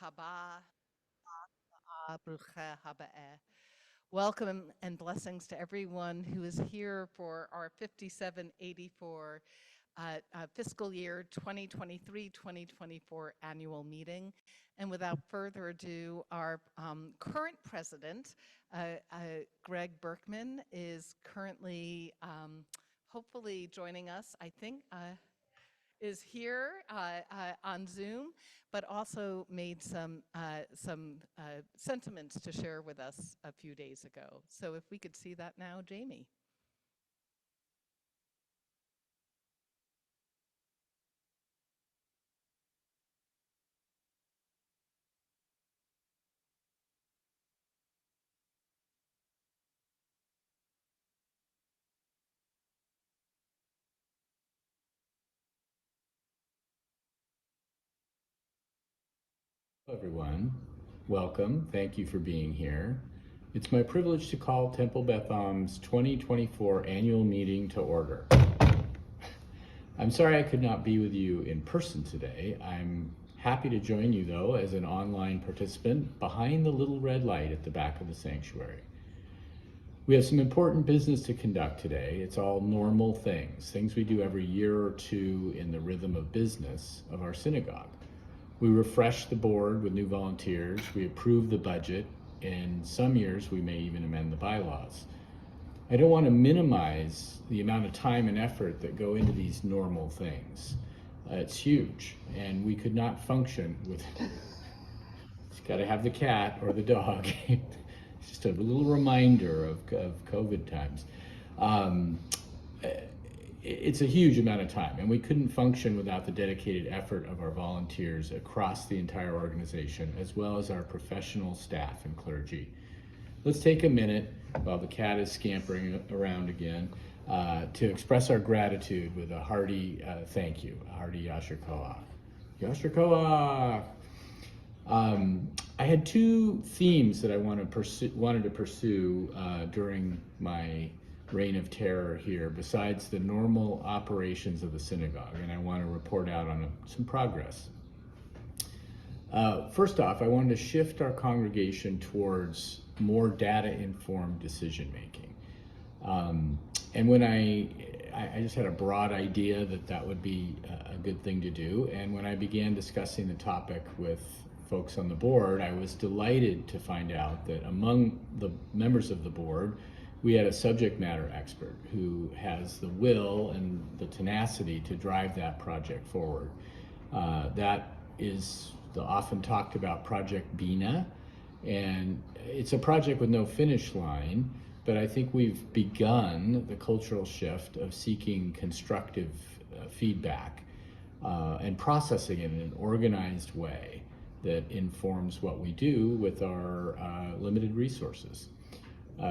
Haba, Brucha Haba'eh. Welcome and blessings to everyone who is here for our 5784 fiscal year 2023-2024 annual meeting. And without further ado, our current president, Greg Berkman, is currently hopefully joining us, I think. Is here on Zoom, but also made some sentiments to share with us a few days ago. So if we could see that now, Jamie. Hello, everyone. Welcome. Thank you for being here. It's my privilege to call Temple Beth Am's 2024 annual meeting to order. I'm sorry I could not be with you in person today. I'm happy to join you, though, as an online participant behind the little red light at the back of the sanctuary. We have some important business to conduct today. It's all normal things we do every year or two in the rhythm of business of our synagogue. We refresh the board with new volunteers, we approve the budget, and some years we may even amend the bylaws. I don't want to minimize the amount of time and effort that go into these normal things. It's huge, and we could not function with it's got to have the cat or the dog. It's just a little reminder of COVID times. It's a huge amount of time, and we couldn't function without the dedicated effort of our volunteers across the entire organization, as well as our professional staff and clergy. Let's take a minute while the cat is scampering around again to express our gratitude with a hearty thank you, a hearty Yasher Koach. Yasher Koach! I had two themes that I wanted to pursue during my reign of terror here, besides the normal operations of the synagogue, and I want to report out on some progress. First off, I wanted to shift our congregation towards more data-informed decision-making. And when I just had a broad idea that would be a good thing to do, and when I began discussing the topic with folks on the board, I was delighted to find out that among the members of the board, we had a subject matter expert who has the will and the tenacity to drive that project forward. That is the often talked about Project Bina, and it's a project with no finish line, but I think we've begun the cultural shift of seeking constructive feedback and processing it in an organized way that informs what we do with our limited resources.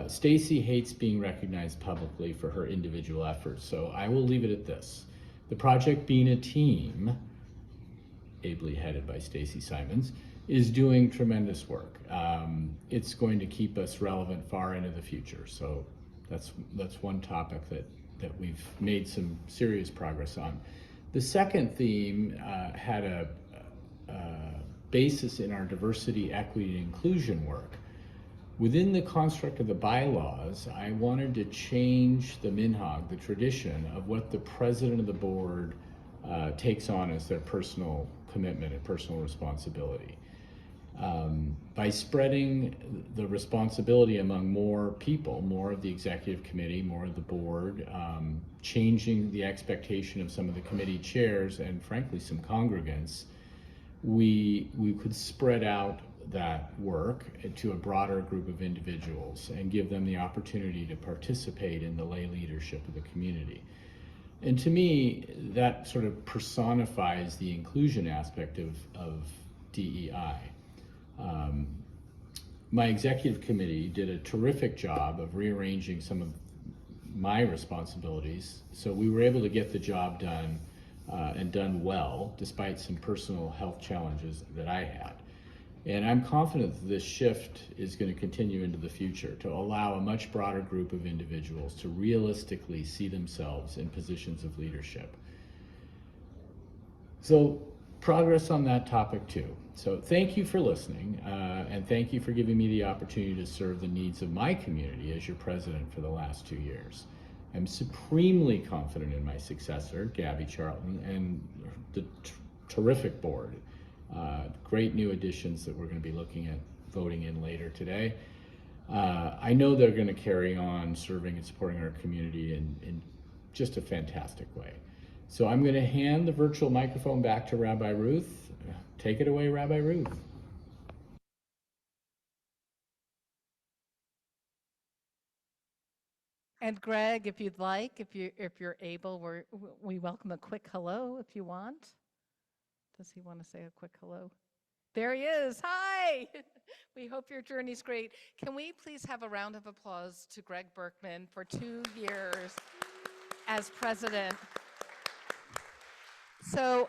Stacy hates being recognized publicly for her individual efforts, so I will leave it at this. The Project Bina team, ably headed by Stacy Simons, is doing tremendous work. It's going to keep us relevant far into the future, so that's one topic that we've made some serious progress on. The second theme had a basis in our diversity, equity, and inclusion work. Within the construct of the bylaws, I wanted to change the minhag, the tradition of what the president of the board takes on as their personal commitment and personal responsibility. By spreading the responsibility among more people, more of the executive committee, more of the board, changing the expectation of some of the committee chairs and frankly some congregants, we could spread out that work to a broader group of individuals and give them the opportunity to participate in the lay leadership of the community. And to me, that sort of personifies the inclusion aspect of DEI. My executive committee did a terrific job of rearranging some of my responsibilities, so we were able to get the job done and done well, despite some personal health challenges that I had. And I'm confident that this shift is going to continue into the future to allow a much broader group of individuals to realistically see themselves in positions of leadership. So progress on that topic too. So thank you for listening, and thank you for giving me the opportunity to serve the needs of my community as your president for the last 2 years. I'm supremely confident in my successor, Gabby Charlton, and the terrific board. Great new additions that we're going to be looking at voting in later today. I know they're going to carry on serving and supporting our community in just a fantastic way. So I'm going to hand the virtual microphone back to Rabbi Ruth. Take it away, Rabbi Ruth. And Greg, if you'd like, if you're able, we welcome a quick hello if you want. Does he want to say a quick hello? There he is. Hi. We hope your journey's great. Can we please have a round of applause to Greg Berkman for 2 years as president? So,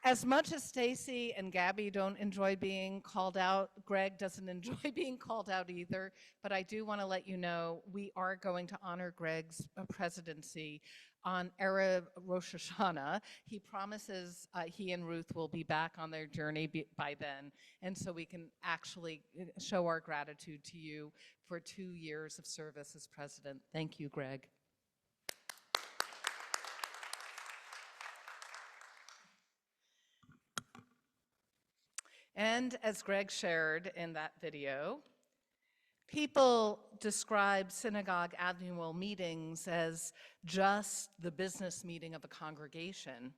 as much as Stacy and Gabby don't enjoy being called out, Greg doesn't enjoy being called out either. But I do want to let you know we are going to honor Greg's presidency on Erev Rosh Hashanah. He promises he and Ruth will be back on their journey by then. And so we can actually show our gratitude to you for 2 years of service as president. Thank you, Greg. And as Greg shared in that video, people describe synagogue annual meetings as just the business meeting of a congregation.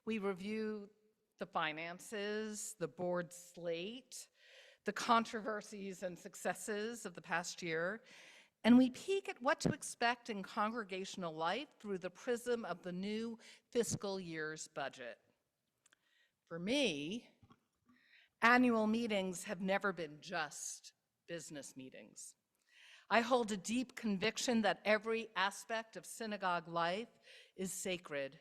We review the finances, the board slate, the controversies and successes of the past year, and we peek at what to expect in congregational life through the prism of the new fiscal year's budget. For me, annual meetings have never been just business meetings. I hold a deep conviction that every aspect of synagogue life is sacred.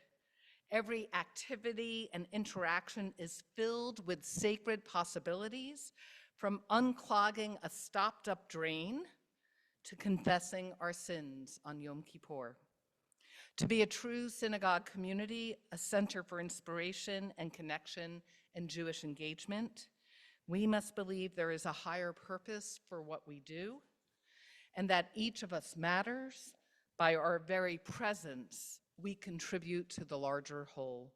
Every activity and interaction is filled with sacred possibilities, from unclogging a stopped-up drain to confessing our sins on Yom Kippur. To be a true synagogue community, a center for inspiration and connection and Jewish engagement, we must believe there is a higher purpose for what we do, and that each of us matters. By our very presence, we contribute to the larger whole.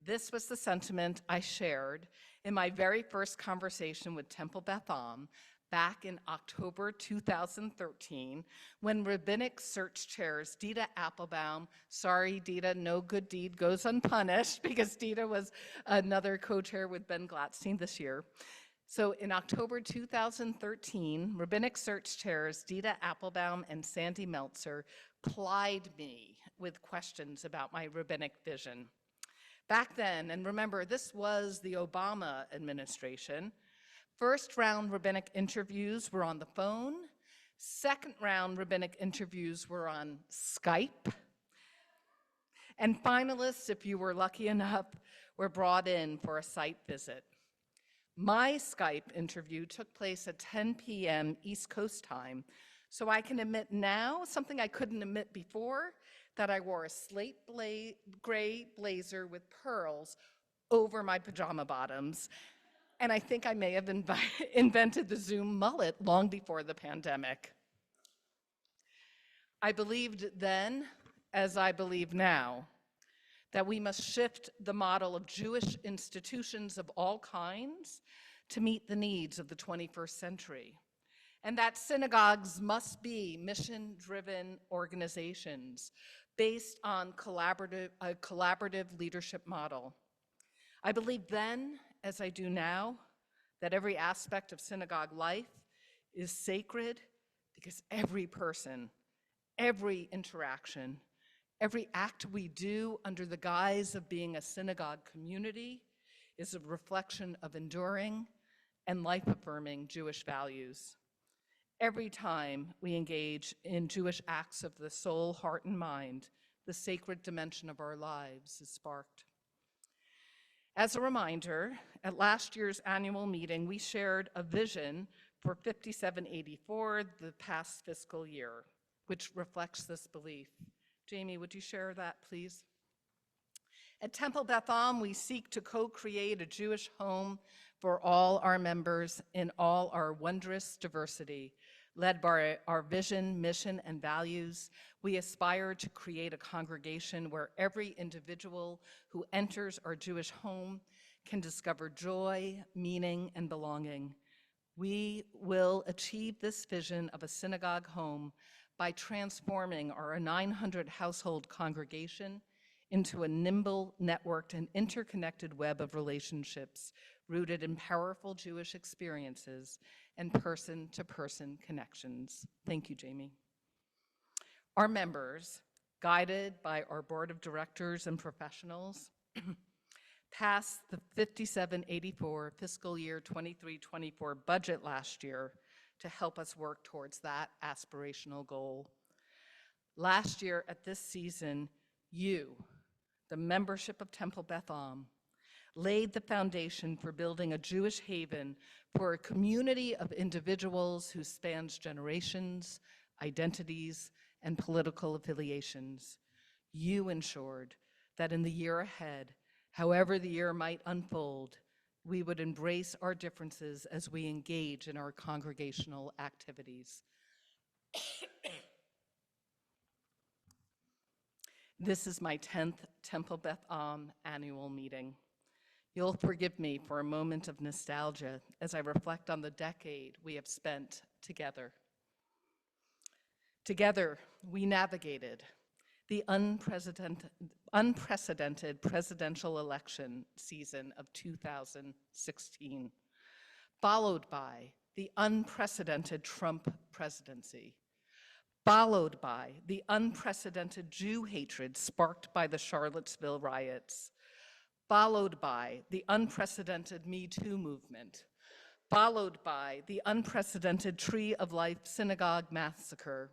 This was the sentiment I shared in my very first conversation with Temple Beth Am back in October 2013, when rabbinic search chairs Dita Applebaum, sorry Dita, no good deed goes unpunished, because Dita was another co-chair with Ben Gladstein this year. So in October 2013, rabbinic search chairs Dita Applebaum and Sandy Meltzer plied me with questions about my rabbinic vision. Back then, and remember, this was the Obama administration, first round rabbinic interviews were on the phone. Second round rabbinic interviews were on Skype. And finalists, if you were lucky enough, were brought in for a site visit. My Skype interview took place at 10 p.m. East Coast time, so I can admit now, something I couldn't admit before, that I wore a slate gray blazer with pearls over my pajama bottoms. And I think I may have invented the Zoom mullet long before the pandemic. I believed then, as I believe now, that we must shift the model of Jewish institutions of all kinds to meet the needs of the 21st century, and that synagogues must be mission-driven organizations based on a collaborative leadership model. I believe then, as I do now, that every aspect of synagogue life is sacred because every person, every interaction, every act we do under the guise of being a synagogue community is a reflection of enduring and life-affirming Jewish values. Every time we engage in Jewish acts of the soul, heart, and mind, the sacred dimension of our lives is sparked. As a reminder, at last year's annual meeting, we shared a vision for 5784, the past fiscal year, which reflects this belief. Jamie, would you share that, please? At Temple Beth Am, we seek to co-create a Jewish home for all our members in all our wondrous diversity. Led by our vision, mission, and values, we aspire to create a congregation where every individual who enters our Jewish home can discover joy, meaning, and belonging. We will achieve this vision of a synagogue home by transforming our 900 household congregation into a nimble, networked, and interconnected web of relationships rooted in powerful Jewish experiences and person-to-person connections. Thank you, Jamie. Our members, guided by our board of directors and professionals, passed the 5784 fiscal year 23-24 budget last year to help us work towards that aspirational goal. Last year at this season, you, the membership of Temple Beth Am, laid the foundation for building a Jewish haven for a community of individuals who spans generations, identities, and political affiliations. You ensured that in the year ahead, however the year might unfold, we would embrace our differences as we engage in our congregational activities. This is my 10th Temple Beth Am annual meeting. You'll forgive me for a moment of nostalgia as I reflect on the decade we have spent together. Together, we navigated the unprecedented presidential election season of 2016, followed by the unprecedented Trump presidency, followed by the unprecedented Jew hatred sparked by the Charlottesville riots, followed by the unprecedented Me Too movement, followed by the unprecedented Tree of Life synagogue massacre,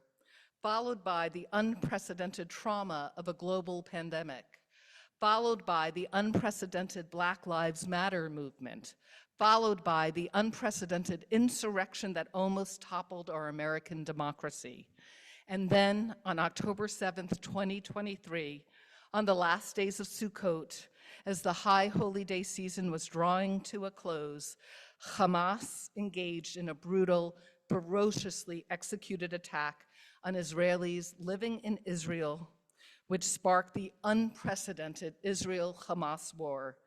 followed by the unprecedented trauma of a global pandemic, followed by the unprecedented Black Lives Matter movement, followed by the unprecedented insurrection that almost toppled our American democracy. And then on October 7th, 2023, on the last days of Sukkot, as the high holy day season was drawing to a close, Hamas engaged in a brutal, ferociously executed attack on Israelis living in Israel, which sparked the unprecedented Israel-Hamas war,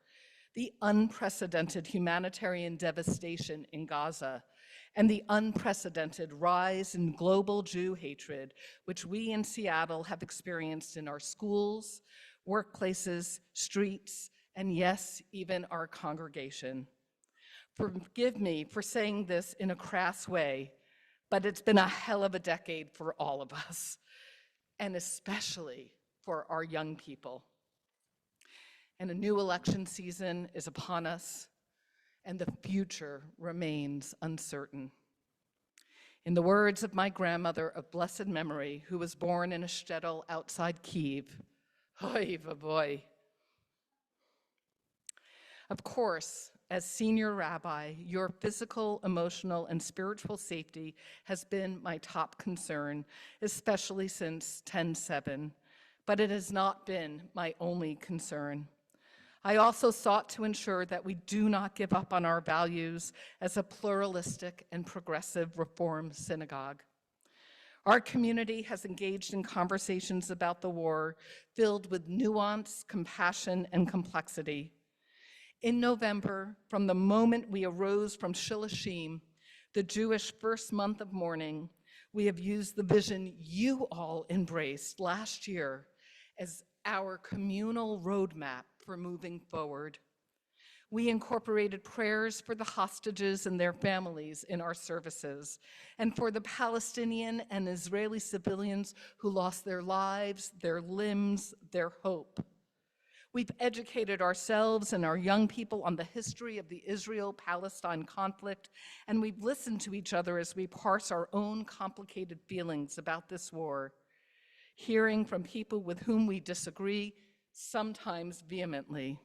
the unprecedented humanitarian devastation in Gaza, and the unprecedented rise in global Jew hatred, which we in Seattle have experienced in our schools, workplaces, streets, and yes, even our congregation. Forgive me for saying this in a crass way, but it's been a hell of a decade for all of us, and especially for our young people. And a new election season is upon us, and the future remains uncertain. In the words of my grandmother of blessed memory, who was born in a shtetl outside Kyiv, oy vavoy. Of course, as senior rabbi, your physical, emotional, and spiritual safety has been my top concern, especially since 10/7, but it has not been my only concern. I also sought to ensure that we do not give up on our values as a pluralistic and progressive Reform synagogue. Our community has engaged in conversations about the war filled with nuance, compassion, and complexity. In November, from the moment we arose from Shilashim, the Jewish first month of mourning, we have used the vision you all embraced last year as our communal roadmap for moving forward. We incorporated prayers for the hostages and their families in our services, and for the Palestinian and Israeli civilians who lost their lives, their limbs, their hope. We've educated ourselves and our young people on the history of the Israel-Palestine conflict, and we've listened to each other as we parse our own complicated feelings about this war, hearing from people with whom we disagree, sometimes vehemently.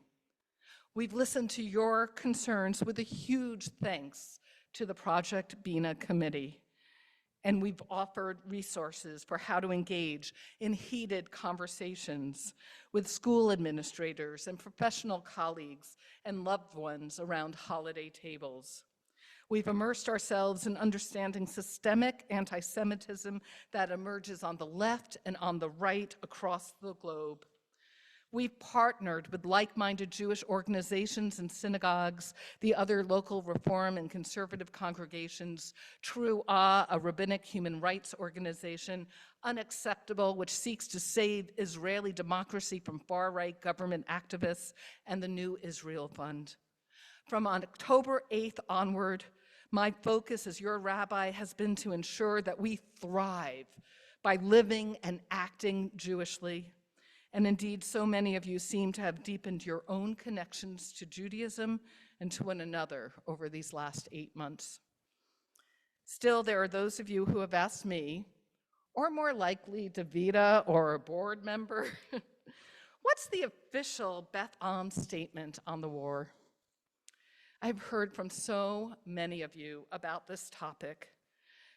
We've listened to your concerns with a huge thanks to the Project Bina Committee. and we've offered resources for how to engage in heated conversations with school administrators and professional colleagues and loved ones around holiday tables. We've immersed ourselves in understanding systemic anti-Semitism that emerges on the left and on the right across the globe. We've partnered with like-minded Jewish organizations and synagogues, the other local reform and conservative congregations, T'ruah, a rabbinic human rights organization, Unacceptable, which seeks to save Israeli democracy from far-right government activists, and the New Israel Fund. From October 8th onward, my focus as your rabbi has been to ensure that we thrive by living and acting Jewishly. And indeed, so many of you seem to have deepened your own connections to Judaism and to one another over these last 8 months. Still, there are those of you who have asked me, or more likely Davida or a board member, what's the official Beth Am statement on the war? I've heard from so many of you about this topic.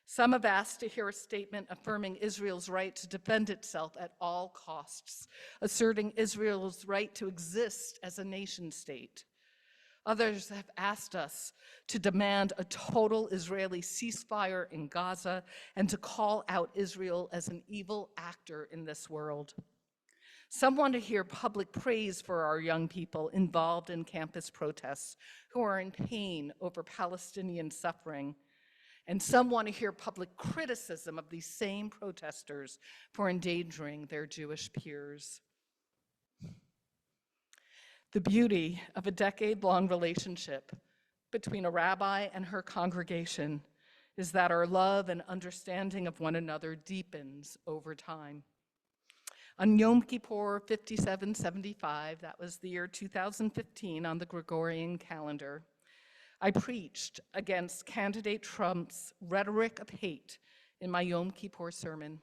Some have asked to hear a statement affirming Israel's right to defend itself at all costs, asserting Israel's right to exist as a nation state. Others have asked us to demand a total Israeli ceasefire in Gaza and to call out Israel as an evil actor in this world. Some want to hear public praise for our young people involved in campus protests who are in pain over Palestinian suffering. And some want to hear public criticism of these same protesters for endangering their Jewish peers. The beauty of a decade-long relationship between a rabbi and her congregation is that our love and understanding of one another deepens over time. On Yom Kippur 5775, that was the year 2015 on the Gregorian calendar, I preached against candidate Trump's rhetoric of hate in my Yom Kippur sermon.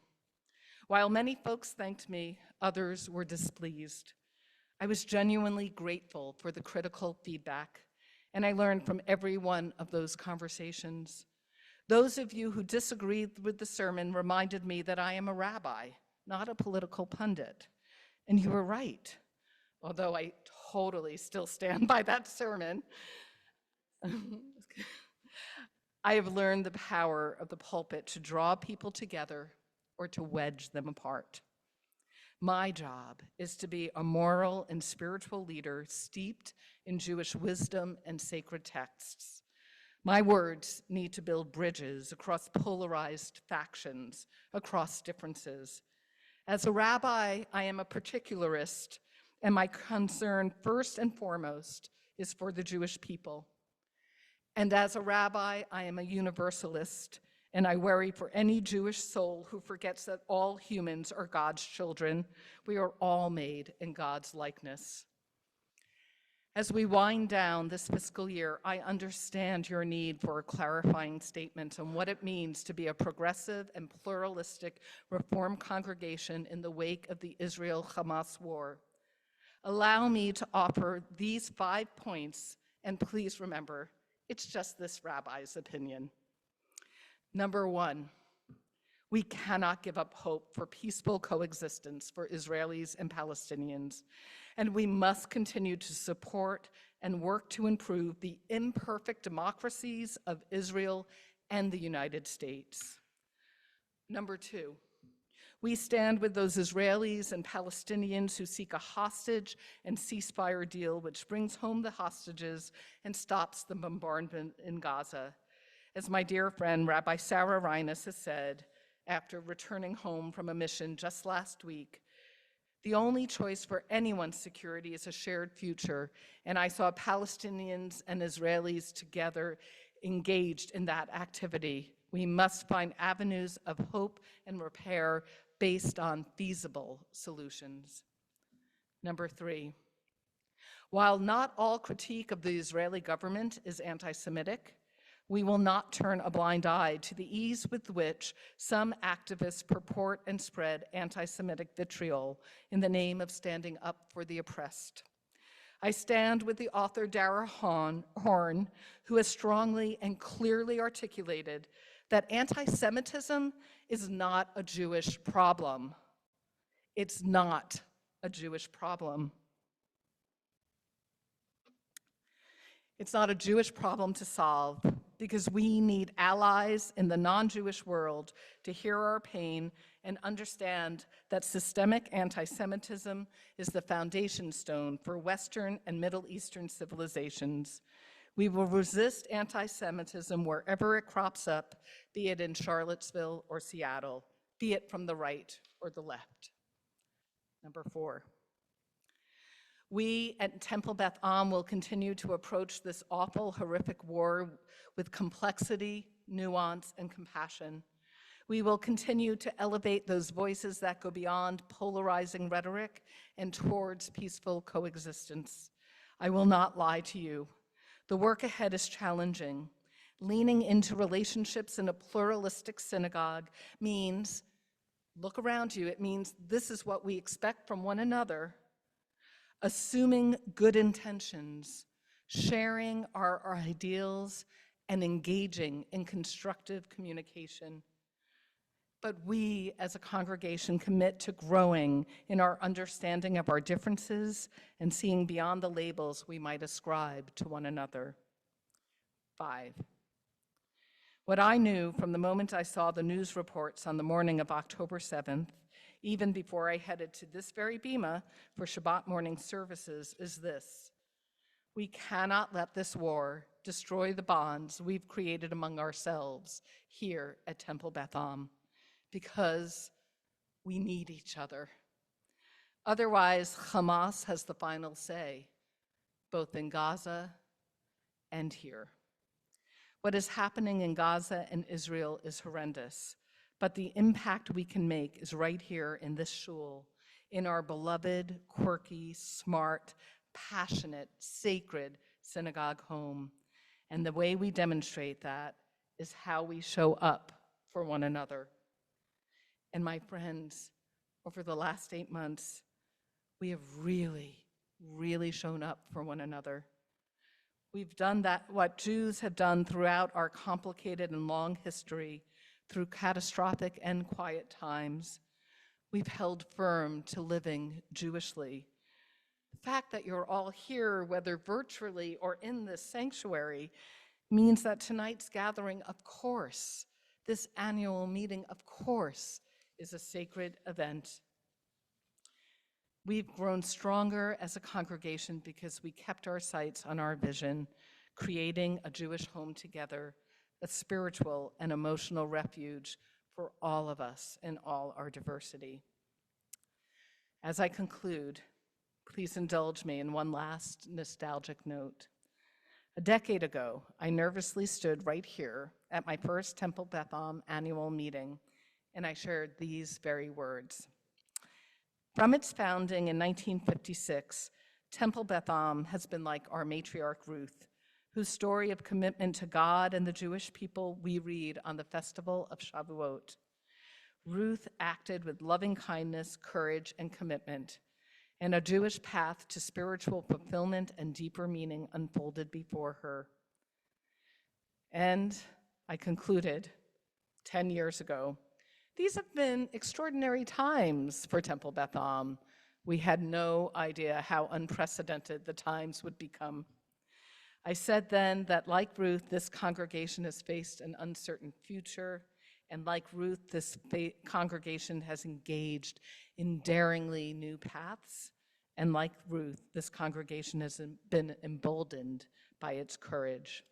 While many folks thanked me, others were displeased. I was genuinely grateful for the critical feedback, and I learned from every one of those conversations. Those of you who disagreed with the sermon reminded me that I am a rabbi, not a political pundit. And you were right, although I totally still stand by that sermon. I have learned the power of the pulpit to draw people together or to wedge them apart. My job is to be a moral and spiritual leader steeped in Jewish wisdom and sacred texts. My words need to build bridges across polarized factions, across differences. As a rabbi, I am a particularist, and my concern first and foremost is for the Jewish people. And as a rabbi, I am a universalist, and I worry for any Jewish soul who forgets that all humans are God's children. We are all made in God's likeness. As we wind down this fiscal year, I understand your need for a clarifying statement on what it means to be a progressive and pluralistic Reform congregation in the wake of the Israel-Hamas war. Allow me to offer these 5 points, and please remember, it's just this rabbi's opinion. Number 1, we cannot give up hope for peaceful coexistence for Israelis and Palestinians, and we must continue to support and work to improve the imperfect democracies of Israel and the United States. Number 2, we stand with those Israelis and Palestinians who seek a hostage and ceasefire deal which brings home the hostages and stops the bombardment in Gaza. As my dear friend Rabbi Sarah Reines has said, after returning home from a mission just last week, the only choice for anyone's security is a shared future, and I saw Palestinians and Israelis together engaged in that activity. We must find avenues of hope and repair based on feasible solutions. Number 3, while not all critique of the Israeli government is anti-Semitic, we will not turn a blind eye to the ease with which some activists purport and spread anti-Semitic vitriol in the name of standing up for the oppressed. I stand with the author Dara Horn, who has strongly and clearly articulated that anti-Semitism is not a Jewish problem. It's not a Jewish problem. It's not a Jewish problem to solve because we need allies in the non-Jewish world to hear our pain and understand that systemic anti-Semitism is the foundation stone for Western and Middle Eastern civilizations. We will resist anti-Semitism wherever it crops up, be it in Charlottesville or Seattle, be it from the right or the left. Number 4. We at Temple Beth Am will continue to approach this awful, horrific war with complexity, nuance, and compassion. We will continue to elevate those voices that go beyond polarizing rhetoric and towards peaceful coexistence. I will not lie to you. The work ahead is challenging. Leaning into relationships in a pluralistic synagogue means, look around you, it means this is what we expect from one another. Assuming good intentions, sharing our ideals, and engaging in constructive communication. But we, as a congregation, commit to growing in our understanding of our differences and seeing beyond the labels we might ascribe to one another. 5. What I knew from the moment I saw the news reports on the morning of October 7th, even before I headed to this very bima for Shabbat morning services, is this: we cannot let this war destroy the bonds we've created among ourselves here at Temple Beth Am, because we need each other. Otherwise, Hamas has the final say, both in Gaza and here. What is happening in Gaza and Israel is horrendous, but the impact we can make is right here in this shul, in our beloved, quirky, smart, passionate, sacred synagogue home. And the way we demonstrate that is how we show up for one another. And my friends, over the last 8 months, we have really, really shown up for one another. We've done that, what Jews have done throughout our complicated and long history, through catastrophic and quiet times. We've held firm to living Jewishly. The fact that you're all here, whether virtually or in this sanctuary, means that tonight's gathering, of course, this annual meeting, of course, is a sacred event. We've grown stronger as a congregation because we kept our sights on our vision, creating a Jewish home together, a spiritual and emotional refuge for all of us in all our diversity. As I conclude, please indulge me in one last nostalgic note. A decade ago, I nervously stood right here at my first Temple Beth Am annual meeting, and I shared these very words. From its founding in 1956, Temple Beth Am has been like our matriarch Ruth, whose story of commitment to God and the Jewish people we read on the festival of Shavuot. Ruth acted with loving kindness, courage, and commitment, and a Jewish path to spiritual fulfillment and deeper meaning unfolded before her. And I concluded 10 years ago, these have been extraordinary times for Temple Beth Am. We had no idea how unprecedented the times would become. I said then that, like Ruth, this congregation has faced an uncertain future, and like Ruth, this congregation has engaged in daringly new paths, and like Ruth, this congregation has been emboldened by its courage.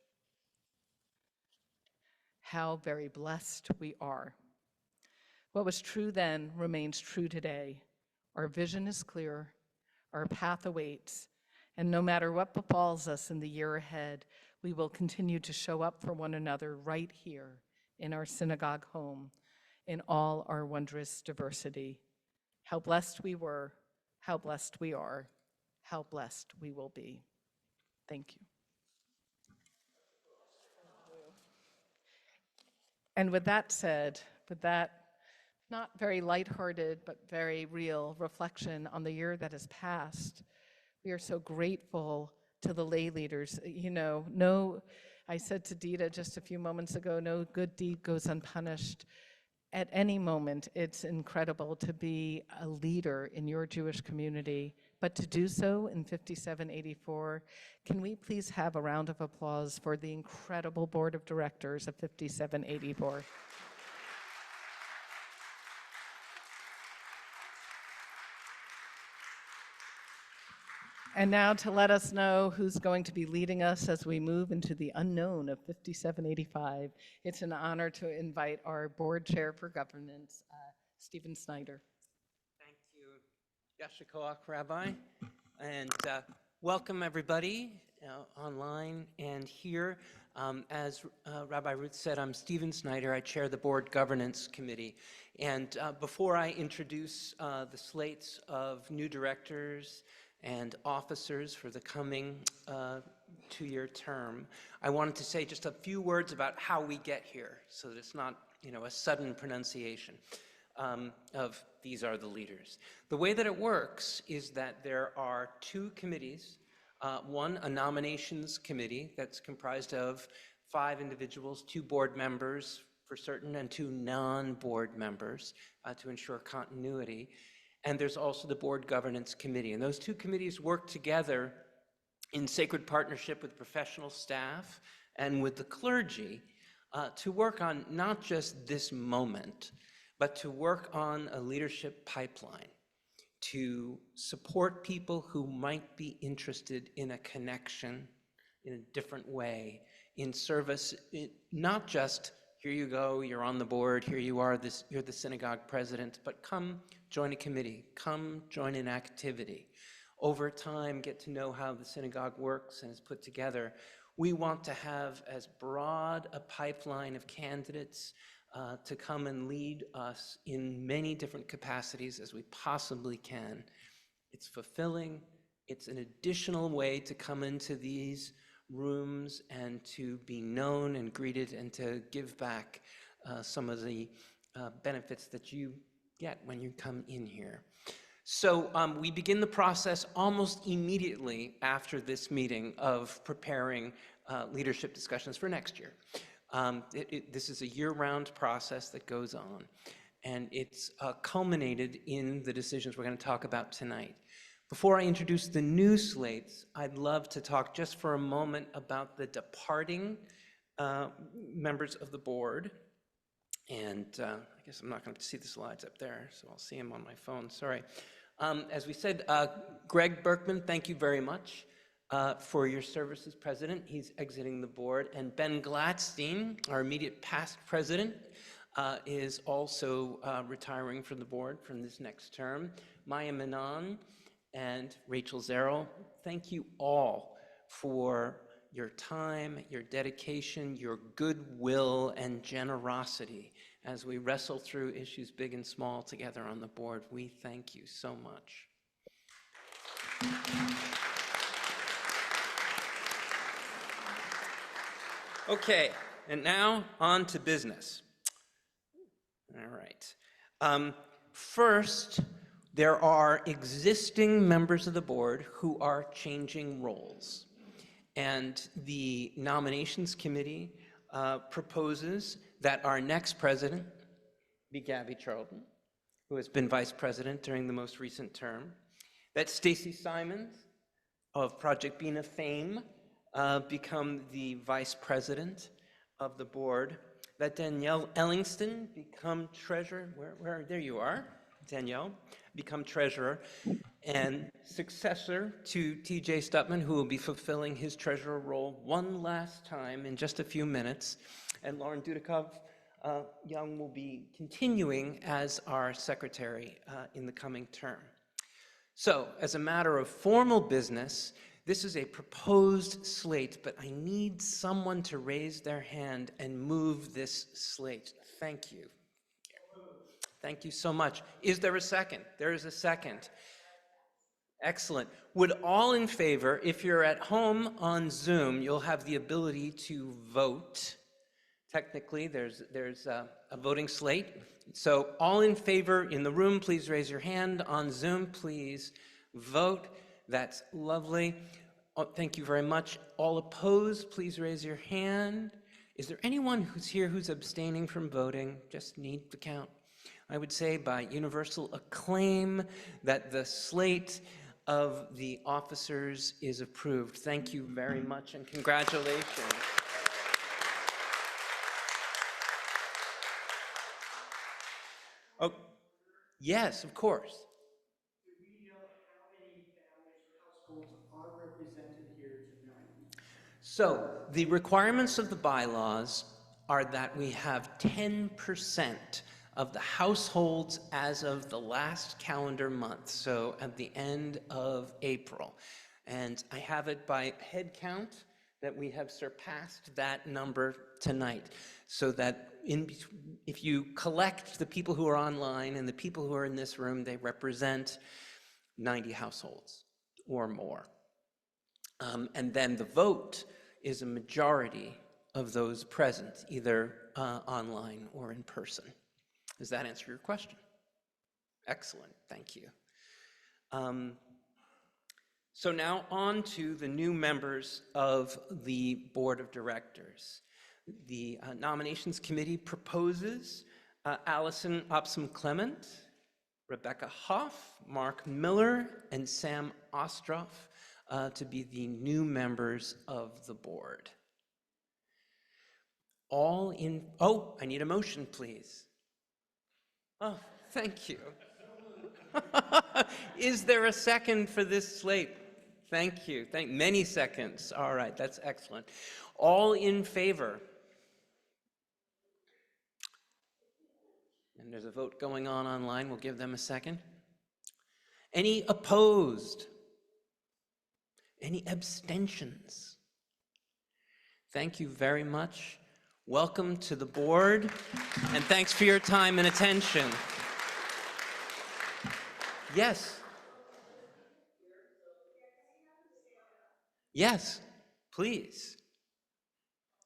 How very blessed we are. What was true then remains true today. Our vision is clear, our path awaits, and no matter what befalls us in the year ahead, we will continue to show up for one another right here in our synagogue home, in all our wondrous diversity. How blessed we were, how blessed we are, how blessed we will be. Thank you. And with that said, with that not very lighthearted, but very real reflection on the year that has passed, we are so grateful to the lay leaders. I said to Dita just a few moments ago, no good deed goes unpunished. At any moment, it's incredible to be a leader in your Jewish community, but to do so in 5784, can we please have a round of applause for the incredible board of directors of 5784? And now to let us know who's going to be leading us as we move into the unknown of 5785, it's an honor to invite our board chair for governance, Stephen Snyder. Thank you, Yashikoach, Rabbi, and welcome everybody online and here. As Rabbi Ruth said, I'm Stephen Snyder. I chair the Board Governance Committee. And before I introduce the slates of new directors and officers for the coming two-year term, I wanted to say just a few words about how we get here, so that it's not, a sudden pronunciation of these are the leaders. The way that it works is that there are two committees, one, a nominations committee that's comprised of 5 individuals, 2 board members for certain, and 2 non-board members to ensure continuity. And there's also the Board Governance Committee. And those 2 committees work together in sacred partnership with professional staff and with the clergy to work on not just this moment, but to work on a leadership pipeline to support people who might be interested in a connection in a different way, in service, not just here you go, you're on the board, here you are, you're the synagogue president, but come join a committee, come join an activity. Over time, get to know how the synagogue works and is put together. We want to have as broad a pipeline of candidates to come and lead us in many different capacities as we possibly can. It's fulfilling. It's an additional way to come into these rooms and to be known and greeted and to give back some of the benefits that you get when you come in here. So we begin the process almost immediately after this meeting of preparing leadership discussions for next year. This is a year-round process that goes on, and it's culminated in the decisions we're going to talk about tonight. Before I introduce the new slates, I'd love to talk just for a moment about the departing members of the board. And I guess I'm not going to see the slides up there, so I'll see them on my phone, sorry. As we said, Greg Berkman, thank you very much for your service as president. He's exiting the board. And Ben Gladstein, our immediate past president, is also retiring from the board from this next term. Maya Menon and Rachel Zerrell, thank you all for your time, your dedication, your goodwill, and generosity as we wrestle through issues big and small together on the board. We thank you so much. Okay, and now on to business. All right. First, there are existing members of the board who are changing roles. And the nominations committee proposes that our next president be Gabby Charlton, who has been vice president during the most recent term, that Stacy Simons of Project Bina fame become the vice president of the board, that Danielle Ellingston become treasurer, there you are, Danielle, become treasurer, and successor to TJ Stutman, who will be fulfilling his treasurer role one last time in just a few minutes, and Lauren Dudikov Young will be continuing as our secretary in the coming term. So, as a matter of formal business, this is a proposed slate, but I need someone to raise their hand and move this slate. Thank you. Thank you so much. Is there a second? There is a second. Excellent. Would all in favor, if you're at home on Zoom, you'll have the ability to vote. Technically, there's a voting slate. So all in favor in the room, please raise your hand. On Zoom, please vote. That's lovely. Oh, thank you very much. All opposed, please raise your hand. Is there anyone who's here who's abstaining from voting? Just need the count. I would say by universal acclaim that the slate of the officers is approved. Thank you very much and congratulations. Oh, yes, of course. Do we know how many families or households are represented here tonight? So the requirements of the bylaws are that we have 10% of the households as of the last calendar month, so at the end of April. And I have it by head count that we have surpassed that number tonight, so that if you collect the people who are online and the people who are in this room, they represent 90 households or more. And then the vote is a majority of those present, either online or in person. Does that answer your question? Excellent, thank you. So now on to the new members of the Board of Directors. The Nominations Committee proposes Allison Opsom Clement, Rebecca Hoff, Mark Miller, and Sam Ostroff to be the new members of the board. All in, oh, I need a motion, please. Oh, thank you. Is there a second for this slate? Thank you. Many seconds. All right, that's excellent. All in favor? And there's a vote going on online. We'll give them a second. Any opposed? Any abstentions? Thank you very much. Welcome to the board, and thanks for your time and attention. Yes. Yes, please.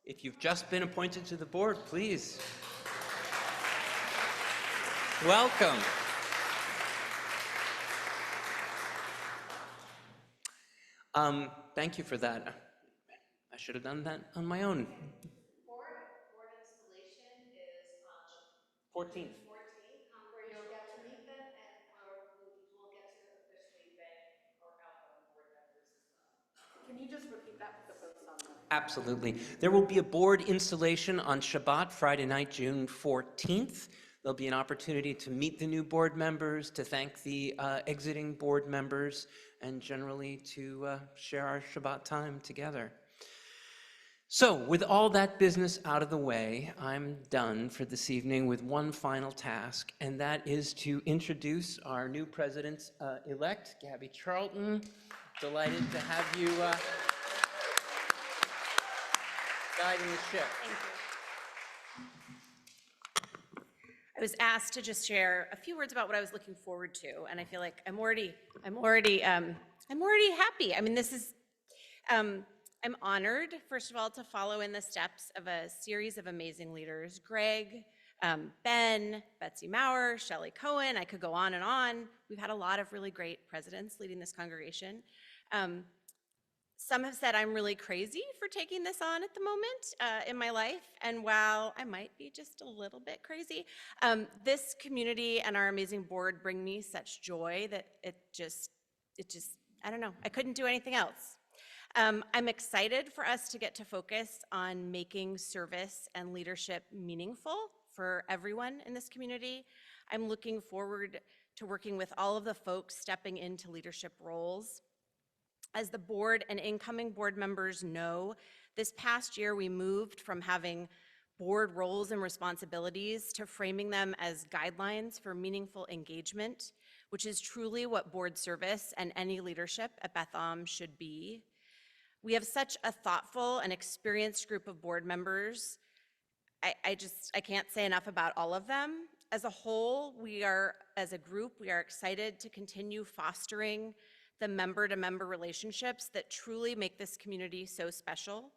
If you've just been appointed to the board, please. Welcome. Thank you for that. I should have done that on my own. Board installation is on 14th. 14th, where you'll get to meet them and we'll get to officially thank our outgoing board members as well. Can you just repeat that for the folks on the... Absolutely. There will be a board installation on Shabbat, Friday night, June 14th. There'll be an opportunity to meet the new board members, to thank the exiting board members, and generally to share our Shabbat time together. So, with all that business out of the way, I'm done for this evening with one final task, and that is to introduce our new president-elect, Gabby Charlton. Delighted to have you guiding the ship. Thank you. I was asked to just share a few words about what I was looking forward to, and I feel like I'm already happy. I mean, this is, I'm honored, first of all, to follow in the steps of a series of amazing leaders. Greg, Ben, Betsy Maurer, Shelley Cohen, I could go on and on. We've had a lot of really great presidents leading this congregation. Some have said I'm really crazy for taking this on at the moment in my life, and while I might be just a little bit crazy, this community and our amazing board bring me such joy that it just, I don't know, I couldn't do anything else. I'm excited for us to get to focus on making service and leadership meaningful for everyone in this community. I'm looking forward to working with all of the folks stepping into leadership roles. As the board and incoming board members know, this past year we moved from having board roles and responsibilities to framing them as guidelines for meaningful engagement, which is truly what board service and any leadership at Beth Am should be. We have such a thoughtful and experienced group of board members. I can't say enough about all of them. As a whole, as a group, we are excited to continue fostering the member-to-member relationships that truly make this community so special,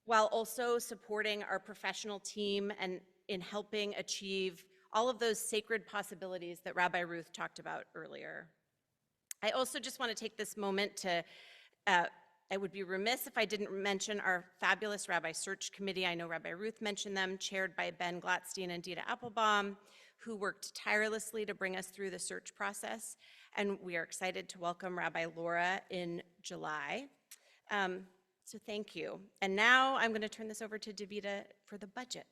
while also supporting our professional team and in helping achieve all of those sacred possibilities that Rabbi Ruth talked about earlier. I also just want to take this moment to I would be remiss if I didn't mention our fabulous Rabbi Search Committee. I know Rabbi Ruth mentioned them, chaired by Ben Glatstein and Dita Applebaum, who worked tirelessly to bring us through the search process. And we are excited to welcome Rabbi Laura in July. So thank you. And now I'm going to turn this over to Davida for the budget.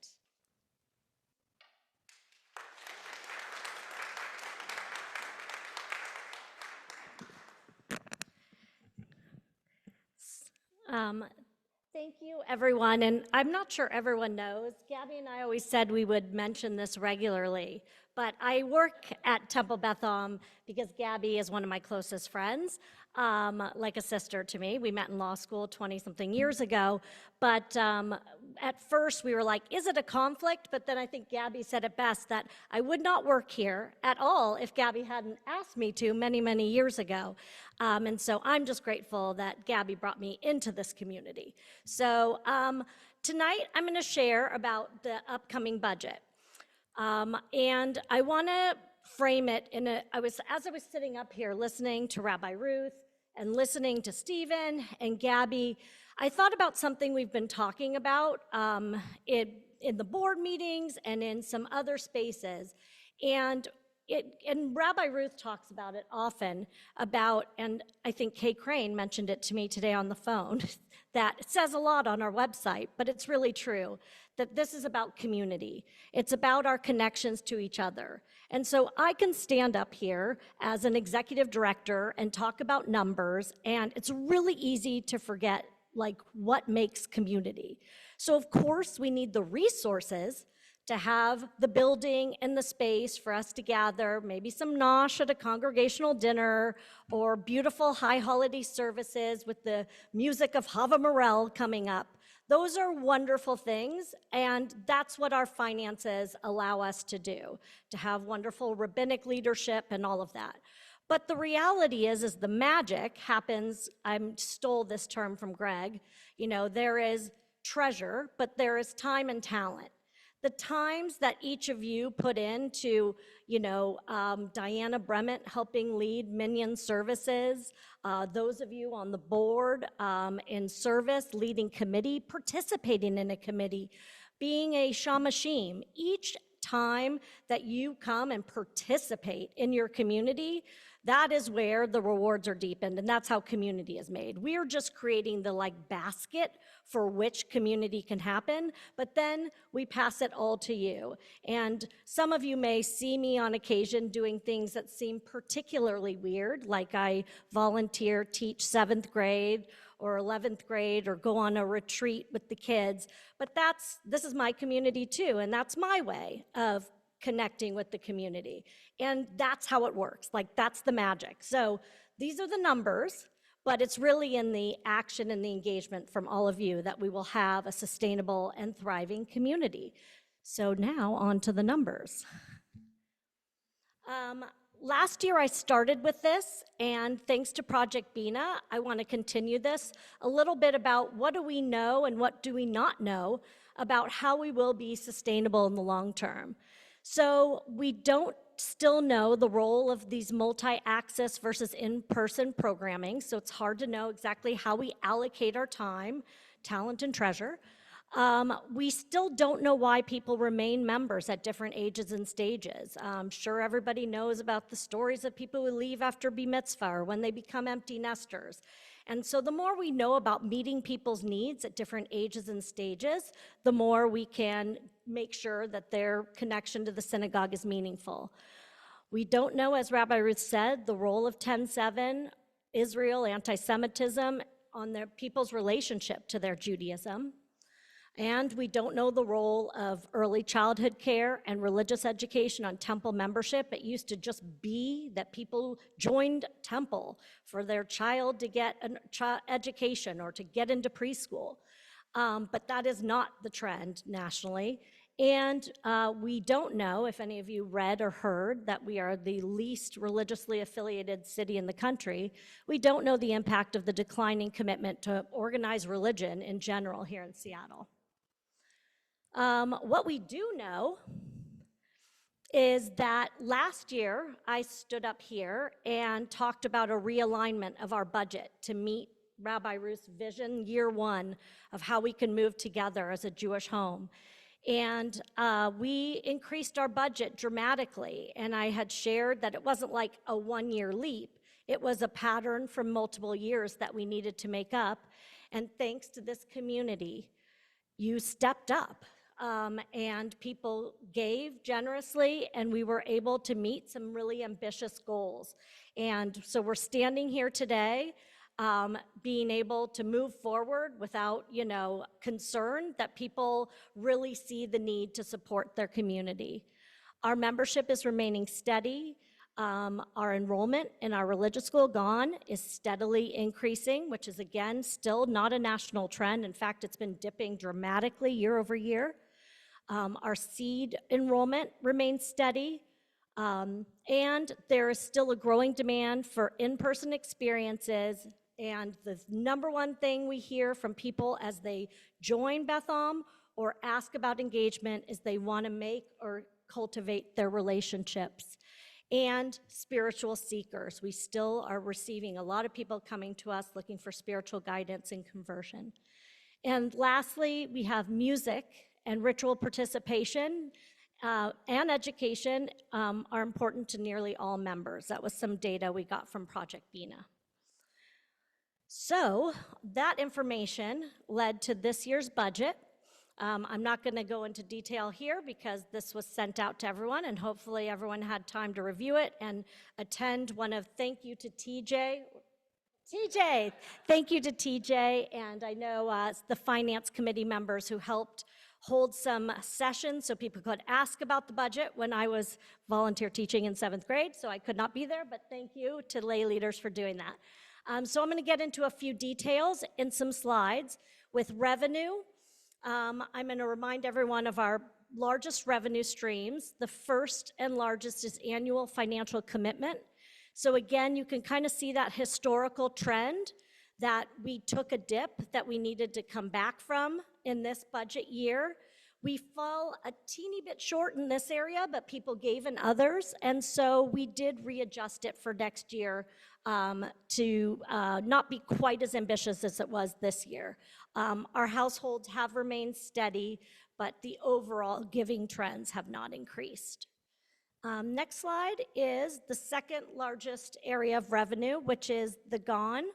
Thank you, everyone. And I'm not sure everyone knows, Gabby and I always said we would mention this regularly, but I work at Temple Beth Am because Gabby is one of my closest friends, like a sister to me. We met in law school 20-something years ago, but at first we were like, is it a conflict? But then I think Gabby said it best, that I would not work here at all if Gabby hadn't asked me to many, many years ago. And so I'm just grateful that Gabby brought me into this community. So tonight I'm going to share about the upcoming budget. And I want to frame it in as I was sitting up here listening to Rabbi Ruth and listening to Stephen and Gabby, I thought about something we've been talking about in the board meetings and in some other spaces. And Rabbi Ruth talks about it often and I think Kay Crane mentioned it to me today on the phone, that it says a lot on our website, but it's really true, that this is about community. It's about our connections to each other. And so I can stand up here as an executive director and talk about numbers, and it's really easy to forget like what makes community. So of course we need the resources to have the building and the space for us to gather, maybe some nosh at a congregational dinner, or beautiful high holiday services with the music of Hava Morel coming up. Those are wonderful things, and that's what our finances allow us to do, to have wonderful rabbinic leadership and all of that. But the reality is the magic happens, I stole this term from Greg, there is treasure, but there is time and talent. The times that each of you put into, Diana Brement helping lead Minyan services, those of you on the board in service, leading committee, participating in a committee, being a shamashim, each time that you come and participate in your community, that is where the rewards are deepened, and that's how community is made. We are just creating the basket for which community can happen, but then we pass it all to you. And some of you may see me on occasion doing things that seem particularly weird, like I volunteer, teach 7th grade or 11th grade, or go on a retreat with the kids, but this is my community too, and that's my way of connecting with the community. And that's how it works, that's the magic. So these are the numbers, but it's really in the action and the engagement from all of you that we will have a sustainable and thriving community. So now on to the numbers. Last year I started with this, and thanks to Project Bina, I want to continue this a little bit about what do we know and what do we not know about how we will be sustainable in the long term. So we don't still know the role of these multi-access versus in-person programming, so it's hard to know exactly how we allocate our time, talent, and treasure. We still don't know why people remain members at different ages and stages. I'm sure everybody knows about the stories of people who leave after bar mitzvah or when they become empty nesters. And so the more we know about meeting people's needs at different ages and stages, the more we can make sure that their connection to the synagogue is meaningful. We don't know, as Rabbi Ruth said, the role of 10-7, Israel, anti-Semitism, on their people's relationship to their Judaism. And we don't know the role of early childhood care and religious education on Temple membership. It used to just be that people joined Temple for their child to get an education or to get into preschool. But that is not the trend nationally. And we don't know, if any of you read or heard, that we are the least religiously affiliated city in the country. We don't know the impact of the declining commitment to organized religion in general here in Seattle. What we do know is that last year I stood up here and talked about a realignment of our budget to meet Rabbi Ruth's vision, year one, of how we can move together as a Jewish home. And we increased our budget dramatically. And I had shared that it wasn't like a one-year leap. It was a pattern from multiple years that we needed to make up. And thanks to this community, you stepped up. And people gave generously, and we were able to meet some really ambitious goals. And so we're standing here today, being able to move forward without, concern that people really see the need to support their community. Our membership is remaining steady. Our enrollment in our religious school, GONE, is steadily increasing, which is, again, still not a national trend. In fact, it's been dipping dramatically year over year. Our SEED enrollment remains steady, and there is still a growing demand for in-person experiences. And the number one thing we hear from people as they join Beth Am or ask about engagement is they want to make or cultivate their relationships. And spiritual seekers. We still are receiving a lot of people coming to us looking for spiritual guidance and conversion. And lastly, we have music and ritual participation and education are important to nearly all members. That was some data we got from Project Bina. So that information led to this year's budget. I'm not going to go into detail here because this was sent out to everyone, and hopefully everyone had time to review it and attend one of thank you to TJ. Thank you to TJ, and I know the finance committee members who helped hold some sessions so people could ask about the budget when I was volunteer teaching in 7th grade, so I could not be there, but thank you to lay leaders for doing that. So I'm going to get into a few details in some slides. With revenue, I'm going to remind everyone of our largest revenue streams. The first and largest is annual financial commitment. So again, you can kind of see that historical trend that we took a dip that we needed to come back from in this budget year. We fell a teeny bit short in this area, but people gave in others, and so we did readjust it for next year to not be quite as ambitious as it was this year. Our households have remained steady, but the overall giving trends have not increased. Next slide is the second largest area of revenue, which is the GONE.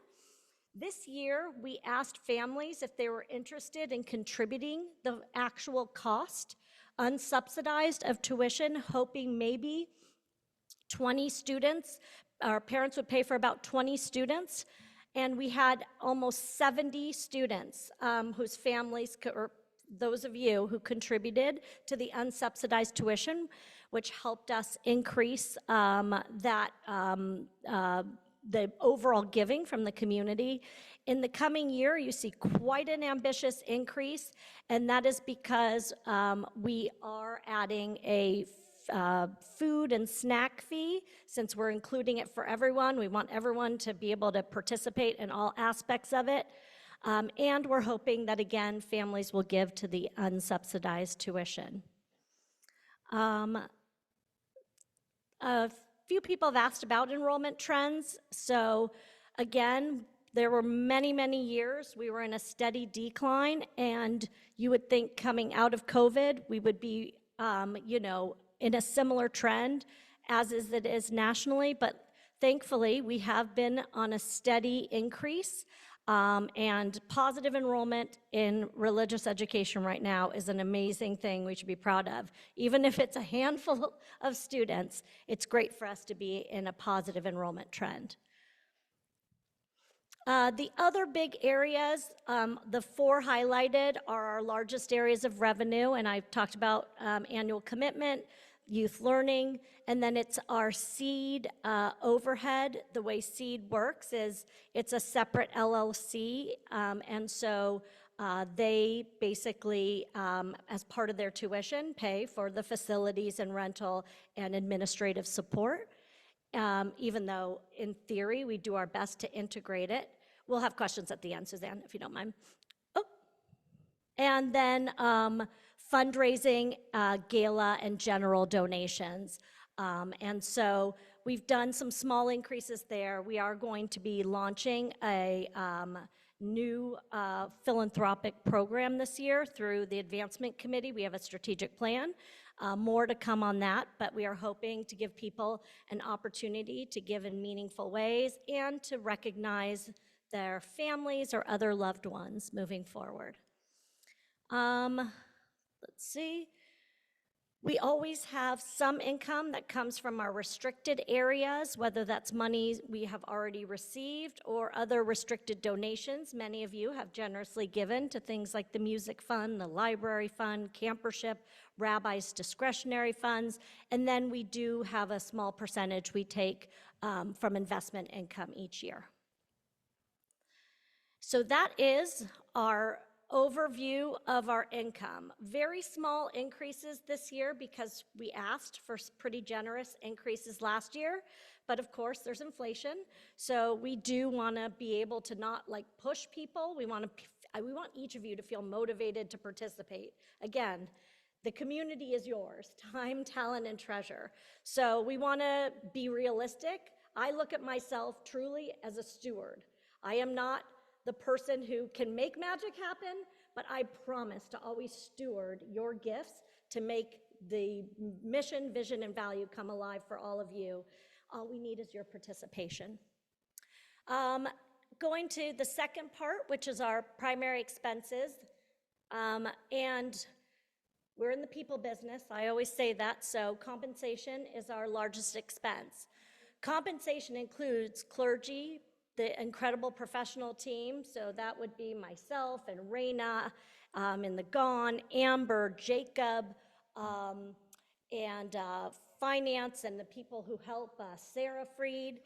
This year, we asked families if they were interested in contributing the actual cost, unsubsidized, of tuition, hoping maybe 20 students, our parents would pay for about 20 students, and we had almost 70 students whose families, or those of you who contributed to the unsubsidized tuition, which helped us increase the overall giving from the community. In the coming year, you see quite an ambitious increase, and that is because we are adding a food and snack fee. Since we're including it for everyone, we want everyone to be able to participate in all aspects of it. And we're hoping that, again, families will give to the unsubsidized tuition. A few people have asked about enrollment trends. So again, there were many, many years we were in a steady decline, and you would think coming out of COVID, we would be, in a similar trend as it is nationally, but thankfully we have been on a steady increase. And positive enrollment in religious education right now is an amazing thing we should be proud of. Even if it's a handful of students, it's great for us to be in a positive enrollment trend. The other big areas, the 4 highlighted, are our largest areas of revenue, and I've talked about annual commitment, youth learning, and then it's our SEED overhead. The way SEED works is it's a separate LLC, and so they basically, as part of their tuition, pay for the facilities and rental and administrative support, even though in theory we do our best to integrate it. We'll have questions at the end, Suzanne, if you don't mind. Oh. And then fundraising, gala, and general donations. And so we've done some small increases there. We are going to be launching a new philanthropic program this year through the Advancement Committee. We have a strategic plan. More to come on that, but we are hoping to give people an opportunity to give in meaningful ways and to recognize their families or other loved ones moving forward. Let's see. We always have some income that comes from our restricted areas, whether that's money we have already received or other restricted donations. Many of you have generously given to things like the music fund, the library fund, campership, Rabbi's discretionary funds, and then we do have a small percentage we take from investment income each year. So that is our overview of our income. Very small increases this year because we asked for pretty generous increases last year, but of course there's inflation. So we do want to be able to not like push people. We want each of you to feel motivated to participate. Again, the community is yours, time, talent, and treasure. So we want to be realistic. I look at myself truly as a steward. I am not the person who can make magic happen, but I promise to always steward your gifts to make the mission, vision, and value come alive for all of you. All we need is your participation. Going to the second part, which is our primary expenses, and we're in the people business. I always say that, so compensation is our largest expense. Compensation includes clergy, the incredible professional team, so that would be myself and Raina in the GON, Amber, Jacob, and finance and the people who help Sarah Freed.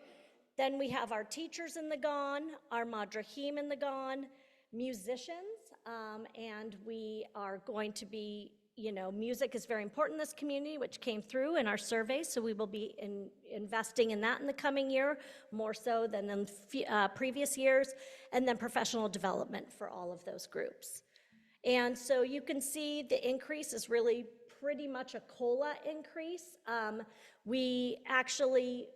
Then we have our teachers in the GON, our madrahim in the GON, musicians, and we are going to be, music is very important in this community, which came through in our survey, so we will be investing in that in the coming year, more so than in previous years, and then professional development for all of those groups. And so you can see the increase is really pretty much a COLA increase. We actually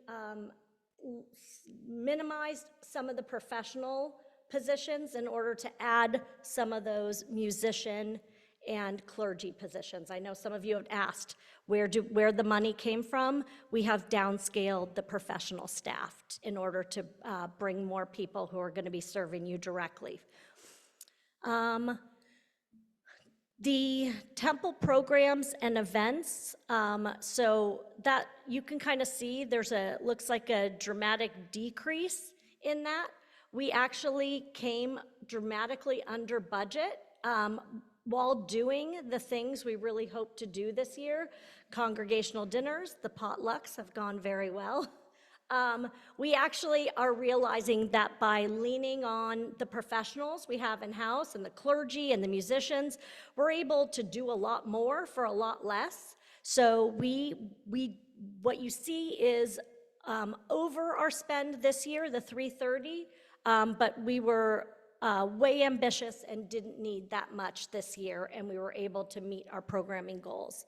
minimized some of the professional positions in order to add some of those musician and clergy positions. I know some of you have asked where the money came from. We have downscaled the professional staff in order to bring more people who are going to be serving you directly. The temple programs and events, so that you can kind of see looks like a dramatic decrease in that. We actually came dramatically under budget while doing the things we really hope to do this year. Congregational dinners, the potlucks have gone very well. We actually are realizing that by leaning on the professionals we have in-house and the clergy and the musicians, we're able to do a lot more for a lot less. So what you see is over our spend this year, the 330, but we were way ambitious and didn't need that much this year, and we were able to meet our programming goals.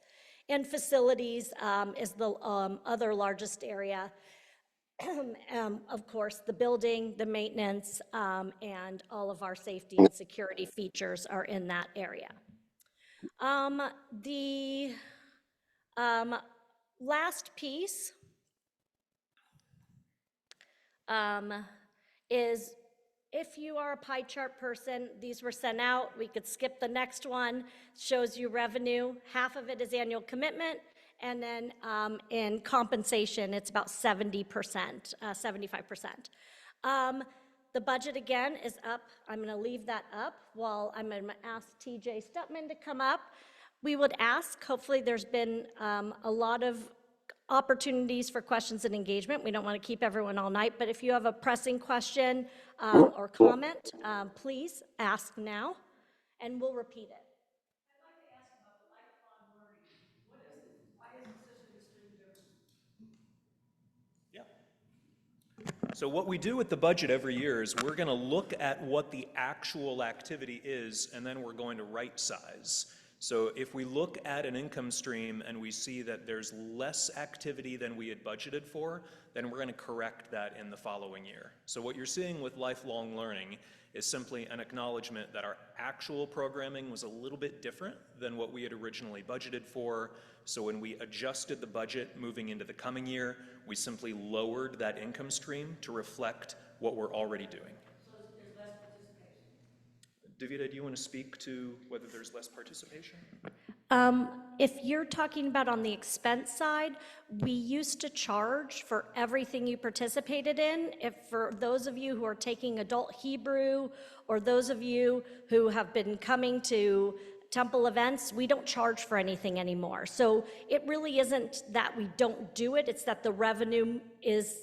And facilities is the other largest area. Of course, the building, the maintenance, and all of our safety and security features are in that area. The last piece is, if you are a pie chart person, these were sent out. We could skip the next one. Shows you revenue. Half of it is annual commitment. And then in compensation, it's about 70%, 75%. The budget, again, is up. I'm going to leave that up while I'm going to ask TJ Stutman to come up. We would ask, hopefully there's been a lot of opportunities for questions and engagement. We don't want to keep everyone all night, but if you have a pressing question or comment, please ask now, and we'll repeat it. I'd like to ask about lifelong learning. What is it? Why is it such an extreme difference? Yeah. So what we do with the budget every year is we're going to look at what the actual activity is, and then we're going to right size. So if we look at an income stream and we see that there's less activity than we had budgeted for, then we're going to correct that in the following year. So what you're seeing with lifelong learning is simply an acknowledgement that our actual programming was a little bit different than what we had originally budgeted for. So when we adjusted the budget moving into the coming year, we simply lowered that income stream to reflect what we're already doing. So there's less participation. Davida, do you want to speak to whether there's less participation? If you're talking about on the expense side, we used to charge for everything you participated in. If for those of you who are taking adult Hebrew, or those of you who have been coming to temple events, we don't charge for anything anymore. So it really isn't that we don't do it, it's that the revenue is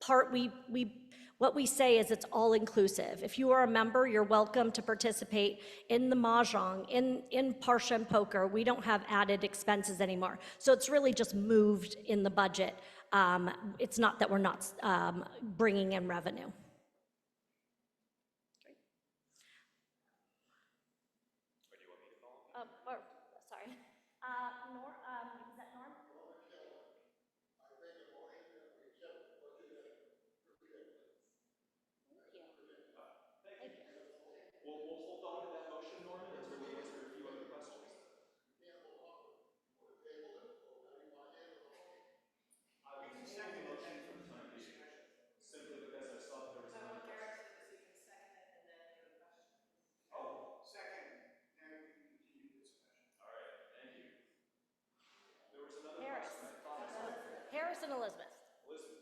part, what we say is it's all inclusive. If you are a member, you're welcome to participate in the mahjong, in Parsha poker. We don't have added expenses anymore. So it's really just moved in the budget. It's not that we're not bringing in revenue. Sorry. Is that Norm? We'll hold on to that motion, Norman, until we answer a few other questions. I will table the motion for the time being, simply because I saw that there was another question. Oh, Second, now we can continue the discussion. all right, thank you. There was another Harris. question I thought I saw. Harris and Elizabeth. Elizabeth,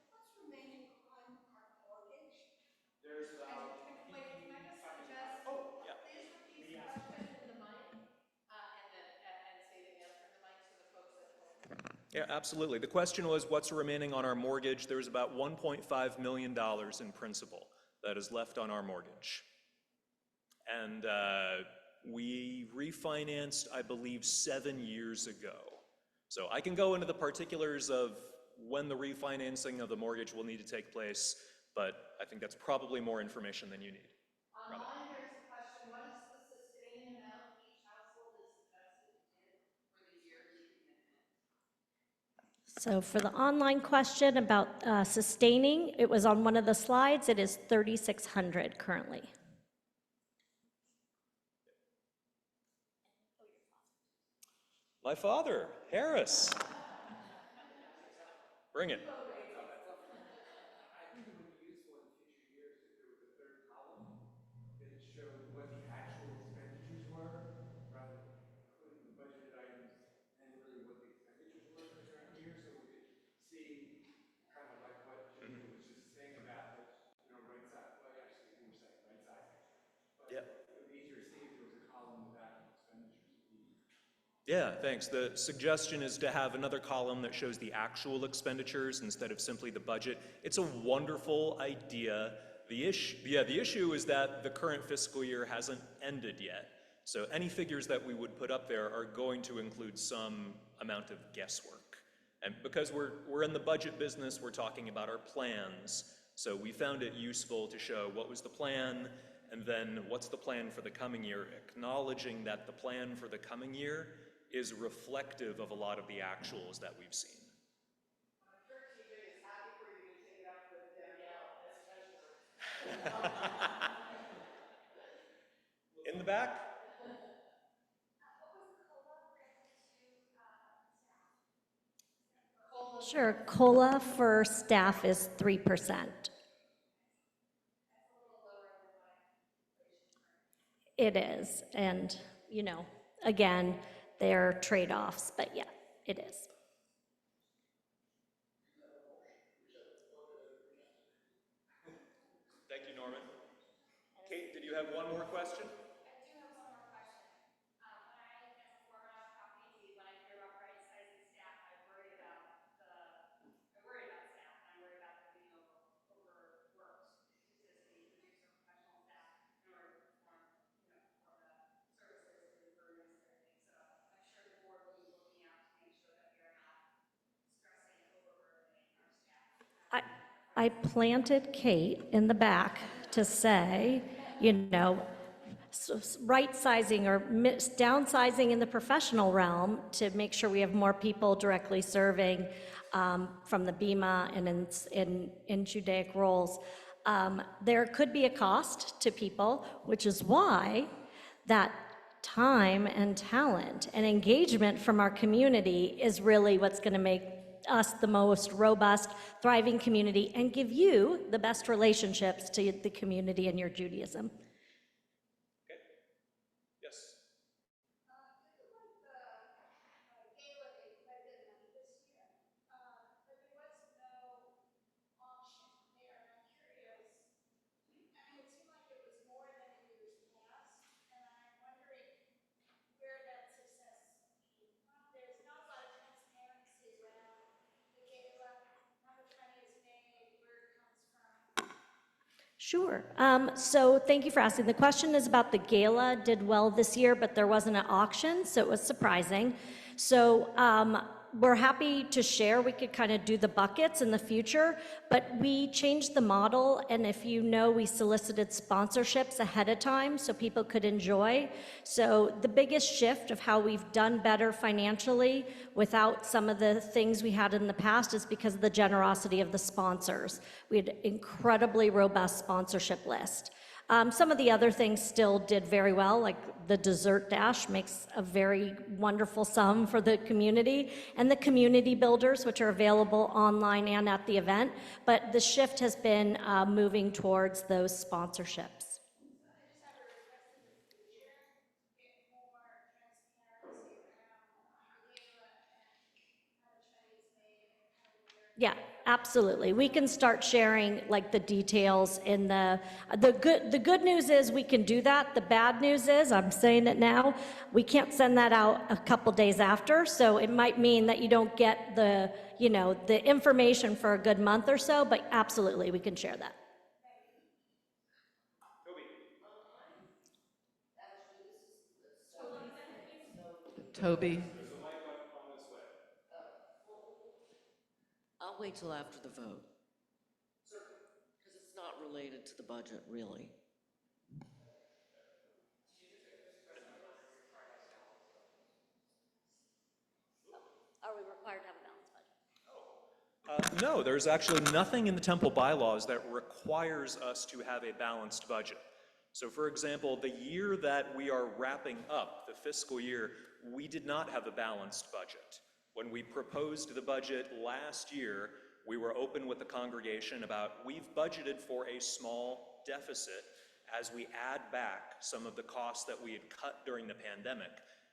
What's remaining on our mortgage? there's about, Wait, can I just suggest, oh, yeah. please repeat the question? In the mic, and say the answer in the mic to the folks at home. Yeah, absolutely. The question was, what's remaining on our mortgage? There's about $1.5 million in principal that is left on our mortgage. And we refinanced, I believe, 7 years ago. So I can go into the particulars of when the refinancing of the mortgage will need to take place, but I think that's probably more information than you need. Online, there's a question, what is the sustaining amount each household is suggested in for the yearly commitment? So for the online question about sustaining, it was on one of the slides. It is 3,600 currently. My father, Harris. Bring it. I think it would be useful in future years if there was a third column that showed what the actual expenditures were, rather than including the budgeted items, and really what the expenditures were for the current year, so we could see kind of like what Jimmy was just saying about the, right side, well, actually, you were saying right side. But Yeah. it would be easier to see if there was a column with actual expenditures. Yeah, thanks. The suggestion is to have another column that shows the actual expenditures instead of simply the budget. It's a wonderful idea. The issue is that the current fiscal year hasn't ended yet. So any figures that we would put up there are going to include some amount of guesswork. And because we're in the budget business, we're talking about our plans. So we found it useful to show what was the plan, and then what's the plan for the coming year, acknowledging that the plan for the coming year is reflective of a lot of the actuals that we've seen. I'm sure TJ is happy for you to take it up with Danielle as treasurer. In the back? Sure, COLA for staff is 3%. It is, and, again, they're trade-offs, but yeah, it is. Thank you, Norman. Kate, did you have one more question? I do have one more question. As a former faculty, when I hear about right-sizing staff, I worry about staff, and I worry about them being overworked, because we produce a professional staff in order to perform, the services and burden and everything. So I'm sure the board will be looking out to make sure that we are not stressing and overburdening our staff. I planted Kate in the back to say, right-sizing or downsizing in the professional realm to make sure we have more people directly serving from the BEMA and in Judaic roles. There could be a cost to people, which is why that time and talent and engagement from our community is really what's going to make us the most robust, thriving community and give you the best relationships to the community and your Judaism. Yes. Sure. So thank you for asking. The question is about the gala did well this year, but there wasn't an auction, so it was surprising. So we're happy to share. We could kind of do the buckets in the future, but we changed the model, and if you know, we solicited sponsorships ahead of time so people could enjoy. So the biggest shift of how we've done better financially without some of the things we had in the past is because of the generosity of the sponsors. We had an incredibly robust sponsorship list. Some of the other things still did very well, like the dessert dash makes a very wonderful sum for the community, and the community builders, which are available online and at the event. But the shift has been moving towards those sponsorships. Yeah, absolutely. We can start sharing like the details in the good news is we can do that. The bad news is, I'm saying it now, we can't send that out a couple days after, so it might mean that you don't get the, you know, the information for a good month or so, but absolutely we can share that. Toby. I'll wait till after the vote. Because it's not related to the budget, really. Are we required to have a balanced budget? No, there's actually nothing in the temple bylaws that requires us to have a balanced budget. So for example, the year that we are wrapping up, the fiscal year, we did not have a balanced budget. When we proposed the budget last year, we were open with the congregation about we've budgeted for a small deficit as we add back some of the costs that we had cut during the pandemic.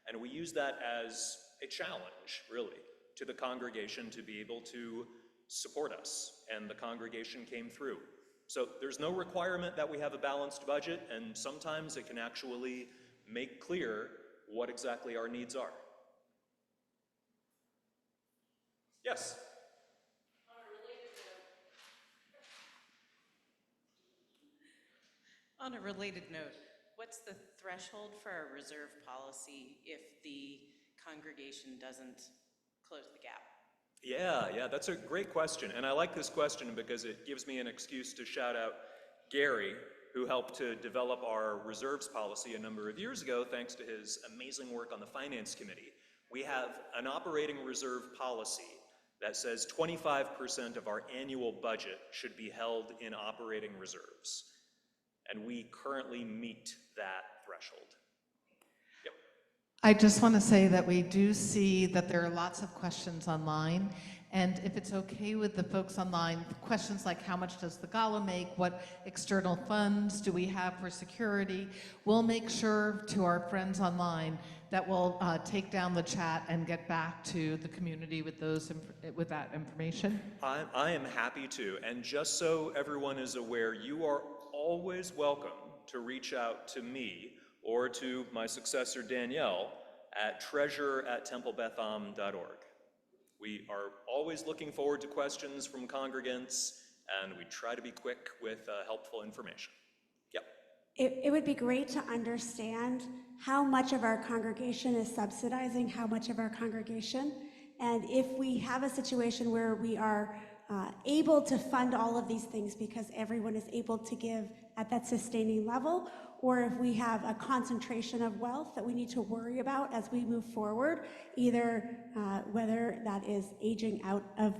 And we use that as a challenge, really, to the congregation to be able to support us. And the congregation came through. So there's no requirement that we have a balanced budget, and sometimes it can actually make clear what exactly our needs are. Yes? On a related note, what's the threshold for a reserve policy if the congregation doesn't close the gap? Yeah, that's a great question. And I like this question because it gives me an excuse to shout out Gary, who helped to develop our reserves policy a number of years ago, thanks to his amazing work on the Finance Committee. We have an operating reserve policy that says 25% of our annual budget should be held in operating reserves. And we currently meet that threshold. Yep. I just want to say that we do see that there are lots of questions online, and if it's okay with the folks online, questions like how much does the gala make, what external funds do we have for security, we'll make sure to our friends online that we'll take down the chat and get back to the community with with that information. I am happy to, and just so everyone is aware, you are always welcome to reach out to me or to my successor Danielle at treasurer@templebetham.org. We are always looking forward to questions from congregants, and we try to be quick with helpful information. Yep. It would be great to understand how much of our congregation is subsidizing how much of our congregation. And if we have a situation where we are able to fund all of these things because everyone is able to give at that sustaining level, or if we have a concentration of wealth that we need to worry about as we move forward, either whether that is aging out of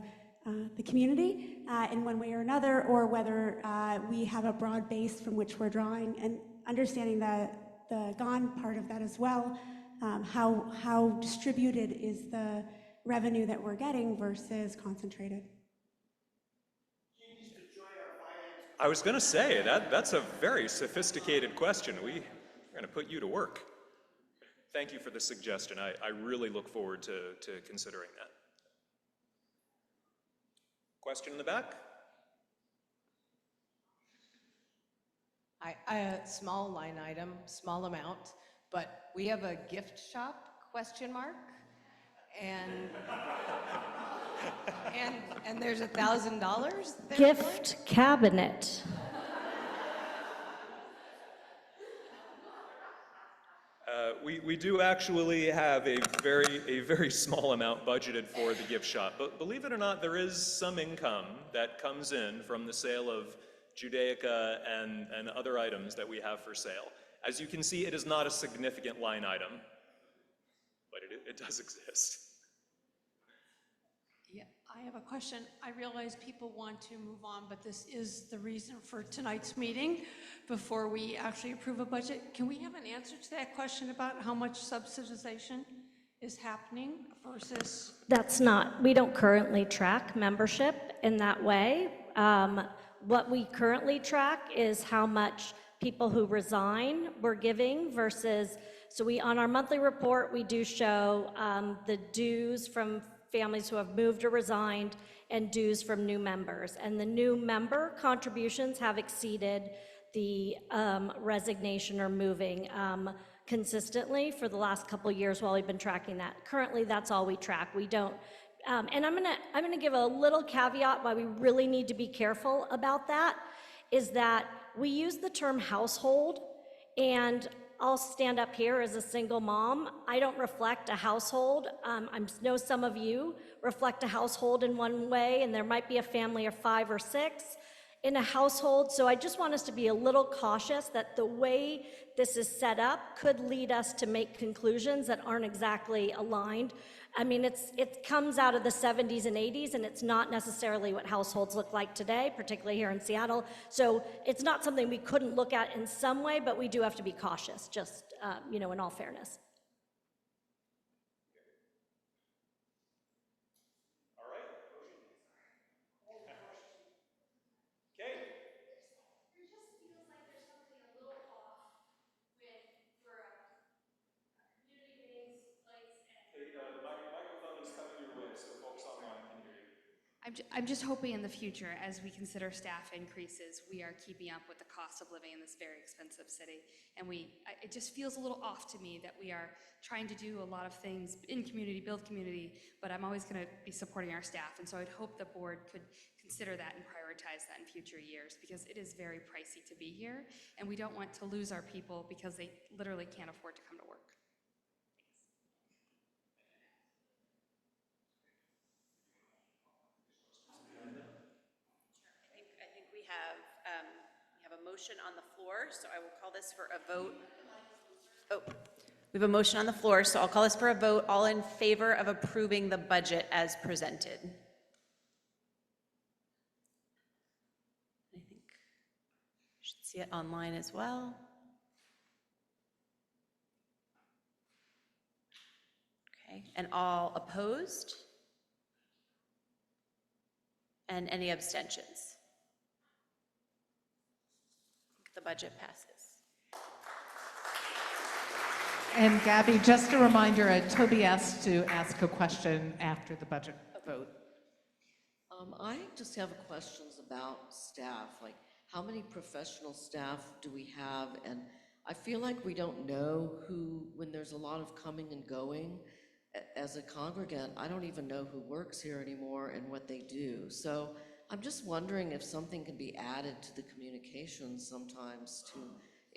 the community in one way or another, or whether we have a broad base from which we're drawing, and understanding the GON part of that as well, how distributed is the revenue that we're getting versus concentrated. I was going to say, that's a very sophisticated question. We're going to put you to work. Thank you for the suggestion. I really look forward to considering that. Question in the back? A small line item, small amount, but we have a gift shop, question mark, and there's $1,000 there. Gift cabinet. We do actually have a very small amount budgeted for the gift shop, but believe it or not, there is some income that comes in from the sale of Judaica and other items that we have for sale. As you can see, it is not a significant line item, but it does exist. Yeah, I have a question. I realize people want to move on, but this is the reason for tonight's meeting before we actually approve a budget. Can we have an answer to that question about how much subsidization is happening versus? We don't currently track membership in that way. What we currently track is how much people who resign were giving versus, so on our monthly report, we do show the dues from families who have moved or resigned and dues from new members. And the new member contributions have exceeded the resignation or moving consistently for the last couple of years while we've been tracking that. Currently, that's all we track. We don't, and I'm gonna give a little caveat why we really need to be careful about that, is that we use the term household, and I'll stand up here as a single mom. I don't reflect a household. I know some of you reflect a household in one way, and there might be a family of 5 or 6 in a household. So I just want us to be a little cautious that the way this is set up could lead us to make conclusions that aren't exactly aligned. I mean, it comes out of the 70s and 80s, and it's not necessarily what households look like today, particularly here in Seattle. So it's not something we couldn't look at in some way, but we do have to be cautious, just, in all fairness. All right. Okay. It just feels like there's something a little off for community-based lights and. Hey, the microphone is coming your way, so folks online can hear you. I'm just hoping in the future, as we consider staff increases, we are keeping up with the cost of living in this very expensive city. And it just feels a little off to me that we are trying to do a lot of things in community, build community, but I'm always going to be supporting our staff. And so I'd hope the board could consider that and prioritize that in future years, because it is very pricey to be here, and we don't want to lose our people because they literally can't afford to come to work. I think we have a motion on the floor, so I will call this for a vote. Oh, we have a motion on the floor, so I'll call this for a vote. All in favor of approving the budget as presented? I think you should see it online as well. Okay, and all opposed? And any abstentions? The budget passes. And Gabby, just a reminder, Toby asked to ask a question after the budget vote. I just have questions about staff, like how many professional staff do we have? And I feel like we don't know who, when there's a lot of coming and going. As a congregant, I don't even know who works here anymore and what they do. So I'm just wondering if something can be added to the communications sometimes to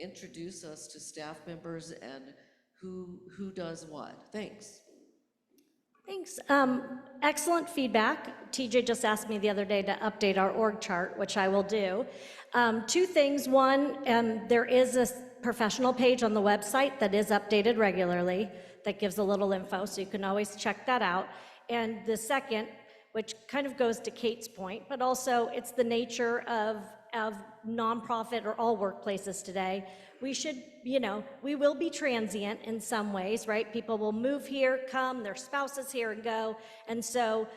introduce us to staff members and who does what. Thanks. Thanks. Excellent feedback. TJ just asked me the other day to update our org chart, which I will do. Two things. One, there is a professional page on the website that is updated regularly that gives a little info, so you can always check that out. And the second, which kind of goes to Kate's point, but also it's the nature of nonprofit or all workplaces today. We should, we will be transient in some ways, right? People will move here, come, their spouses here and go. And so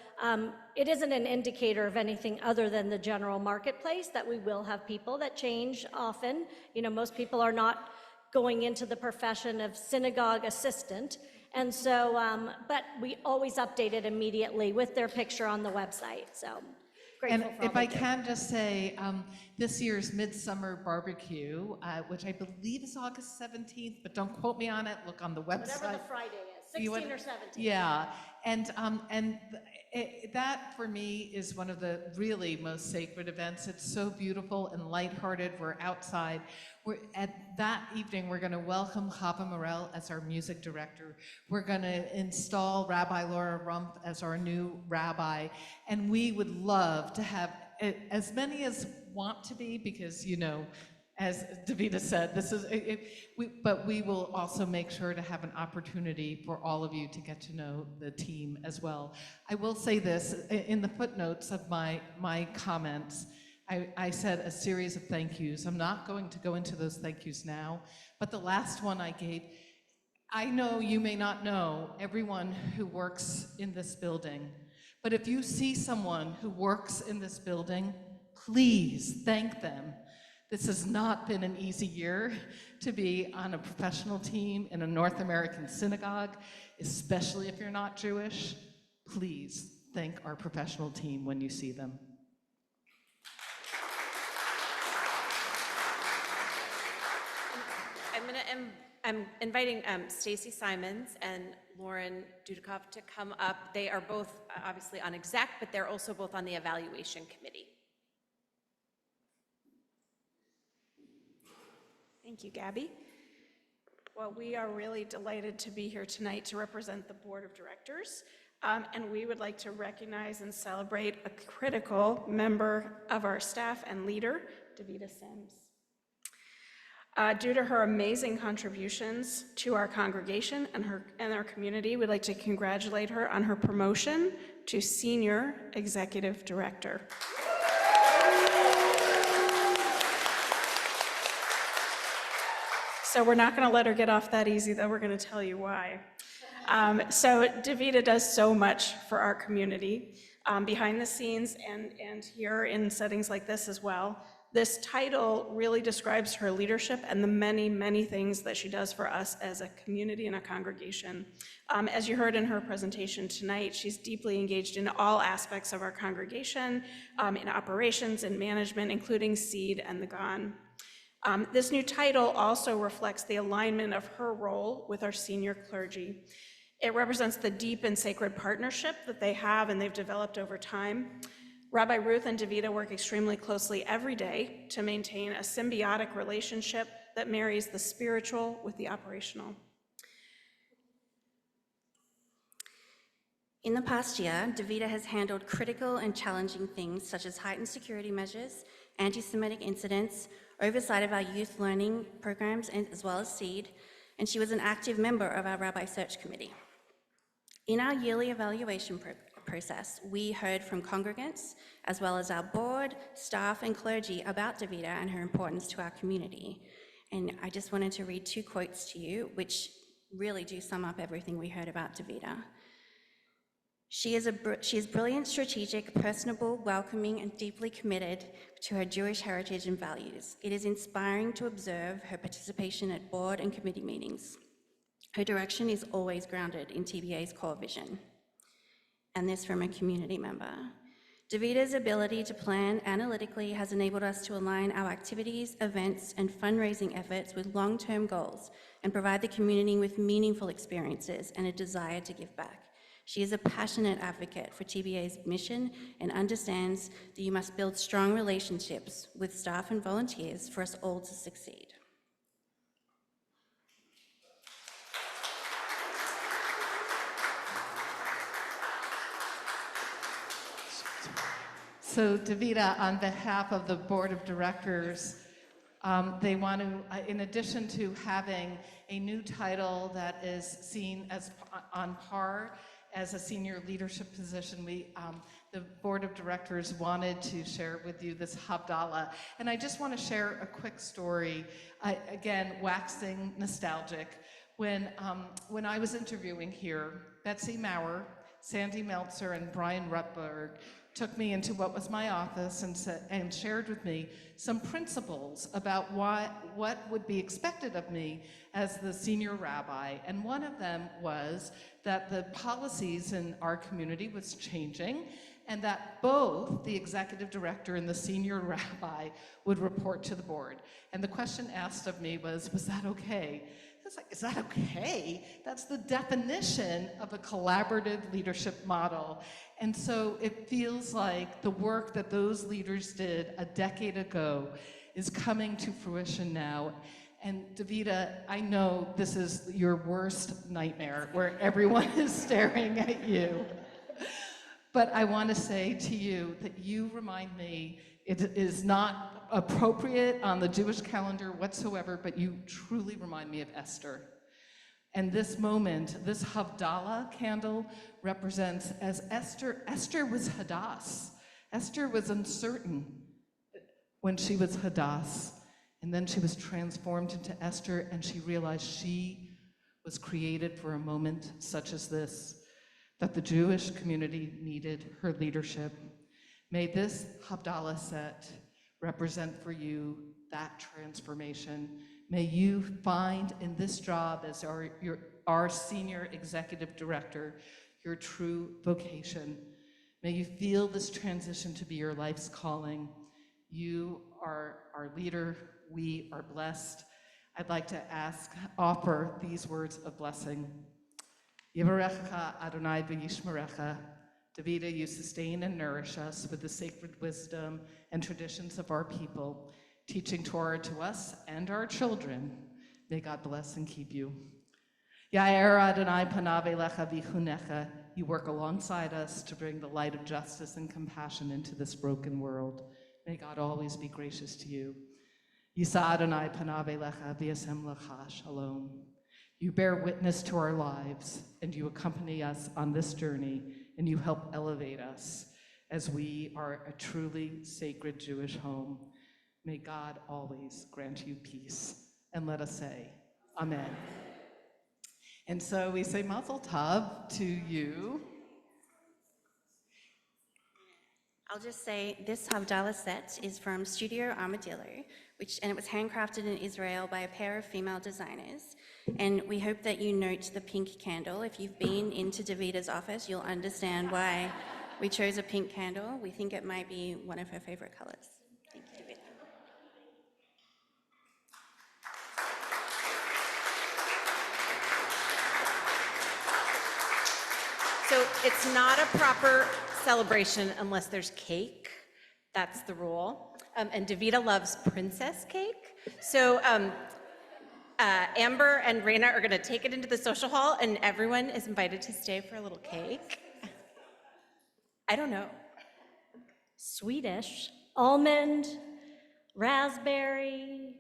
it isn't an indicator of anything other than the general marketplace that we will have people that change often. Most people are not going into the profession of synagogue assistant. And so, but we always update it immediately with their picture on the website, so grateful And for all if I they do. can just say, this year's Midsummer Barbecue, which I believe is August 17th, but don't quote me on it, look on the website. Whatever the Friday is, You 16 would- or 17. Yeah, and that for me is one of the really most sacred events. It's so beautiful and lighthearted. We're outside. At that evening, we're going to welcome Chava Morel as our music director. We're going to install Rabbi Laura Rumpf as our new rabbi, and we would love to have as many as want to be, because as Davida said, this is, but we will also make sure to have an opportunity for all of you to get to know the team as well. I will say this, in the footnotes of my comments, I said a series of thank yous. I'm not going to go into those thank yous now, but the last one I gave, I know you may not know everyone who works in this building, but if you see someone who works in this building, please thank them. This has not been an easy year to be on a professional team in a North American synagogue, especially if you're not Jewish. Please thank our professional team when you see them. I'm inviting Stacy Simons and Lauren Dudikoff to come up. They are both obviously on exec, but they're also both on the evaluation committee. Thank you, Gabby. Well, we are really delighted to be here tonight to represent the Board of Directors, and we would like to recognize and celebrate a critical member of our staff and leader, Davida Sims. Due to her amazing contributions to our congregation and our community, we'd like to congratulate her on her promotion to Senior Executive Director. So we're not going to let her get off that easy, though. We're going to tell you why. So Davida does so much for our community, behind the scenes and here in settings like this as well. This title really describes her leadership and the many, many things that she does for us as a community and a congregation. As you heard in her presentation tonight, she's deeply engaged in all aspects of our congregation, in operations and management, including Seed and the GON. This new title also reflects the alignment of her role with our senior clergy. It represents the deep and sacred partnership that they have and they've developed over time. Rabbi Ruth and Davida work extremely closely every day to maintain a symbiotic relationship that marries the spiritual with the operational. In the past year, Davida has handled critical and challenging things such as heightened security measures, anti-Semitic incidents, oversight of our youth learning programs, and as well as Seed, and she was an active member of our Rabbi Search Committee. In our yearly evaluation process, we heard from congregants, as well as our board, staff, and clergy about Davida and her importance to our community. And I just wanted to read two quotes to you, which really do sum up everything we heard about Davida. She is brilliant, strategic, personable, welcoming, and deeply committed to her Jewish heritage and values. It is inspiring to observe her participation at board and committee meetings. Her direction is always grounded in TBA's core vision. And this from a community member. Davida's ability to plan analytically has enabled us to align our activities, events, and fundraising efforts with long-term goals and provide the community with meaningful experiences and a desire to give back. She is a passionate advocate for TBA's mission and understands that you must build strong relationships with staff and volunteers for us all to succeed. So Davida, on behalf of the Board of Directors, they want to, in addition to having a new title that is seen as on par as a senior leadership position, the Board of Directors wanted to share with you this Havdalah. And I just want to share a quick story, again, waxing nostalgic. When I was interviewing here, Betsy Maurer, Sandy Meltzer, and Brian Rutberg took me into what was my office and shared with me some principles about what would be expected of me as the senior rabbi. And one of them was that the policies in our community was changing, and that both the executive director and the senior rabbi would report to the board. And the question asked of me was that okay? I was like, is that okay? That's the definition of a collaborative leadership model. And so it feels like the work that those leaders did a decade ago is coming to fruition now. And Davida, I know this is your worst nightmare where everyone is staring at you. But I want to say to you that you remind me it is not appropriate on the Jewish calendar whatsoever, but you truly remind me of Esther. And this moment, this Havdalah candle represents as Esther was Hadass. Esther was uncertain when she was Hadass, and then she was transformed into Esther, and she realized she was created for a moment such as this, that the Jewish community needed her leadership. May this Havdalah set represent for you that transformation. May you find in this job as our senior executive director your true vocation. May you feel this transition to be your life's calling. You are our leader. We are blessed. I'd like to offer these words of blessing. Yivarecha Adonai v'yishmerecha. Davida, you sustain and nourish us with the sacred wisdom and traditions of our people, teaching Torah to us and our children. May God bless and keep you. Yair Adonai panav elecha v'chunecha. You work alongside us to bring the light of justice and compassion into this broken world. May God always be gracious to you. Yisa Adonai panav elecha v'yasem lecha shalom. You bear witness to our lives, and you accompany us on this journey, and you help elevate us as we are a truly sacred Jewish home. May God always grant you peace. And let us say, Amen. And so we say Mazel Tov to you. I'll just say this Havdalah set is from Studio Armadillo, and it was handcrafted in Israel by a pair of female designers. And we hope that you note the pink candle. If you've been into Davida's office, you'll understand why we chose a pink candle. We think it might be one of her favorite colors. Thank you, Davida. So it's not a proper celebration unless there's cake. That's the rule. And Davida loves princess cake. So Amber and Raina are going to take it into the social hall, and everyone is invited to stay for a little cake. I don't know. Swedish, almond, raspberry,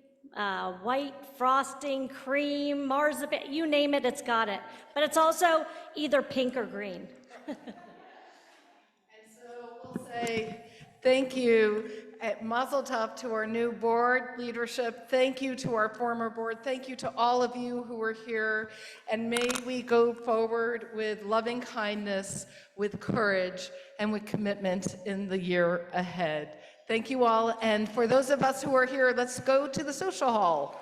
white frosting, cream, marzipan, you name it, it's got it. But it's also either pink or green. And so we'll say thank you at Mazel Tov to our new board leadership. Thank you to our former board. Thank you to all of you who are here. And may we go forward with loving kindness, with courage, and with commitment in the year ahead. Thank you all. And for those of us who are here, let's go to the social hall.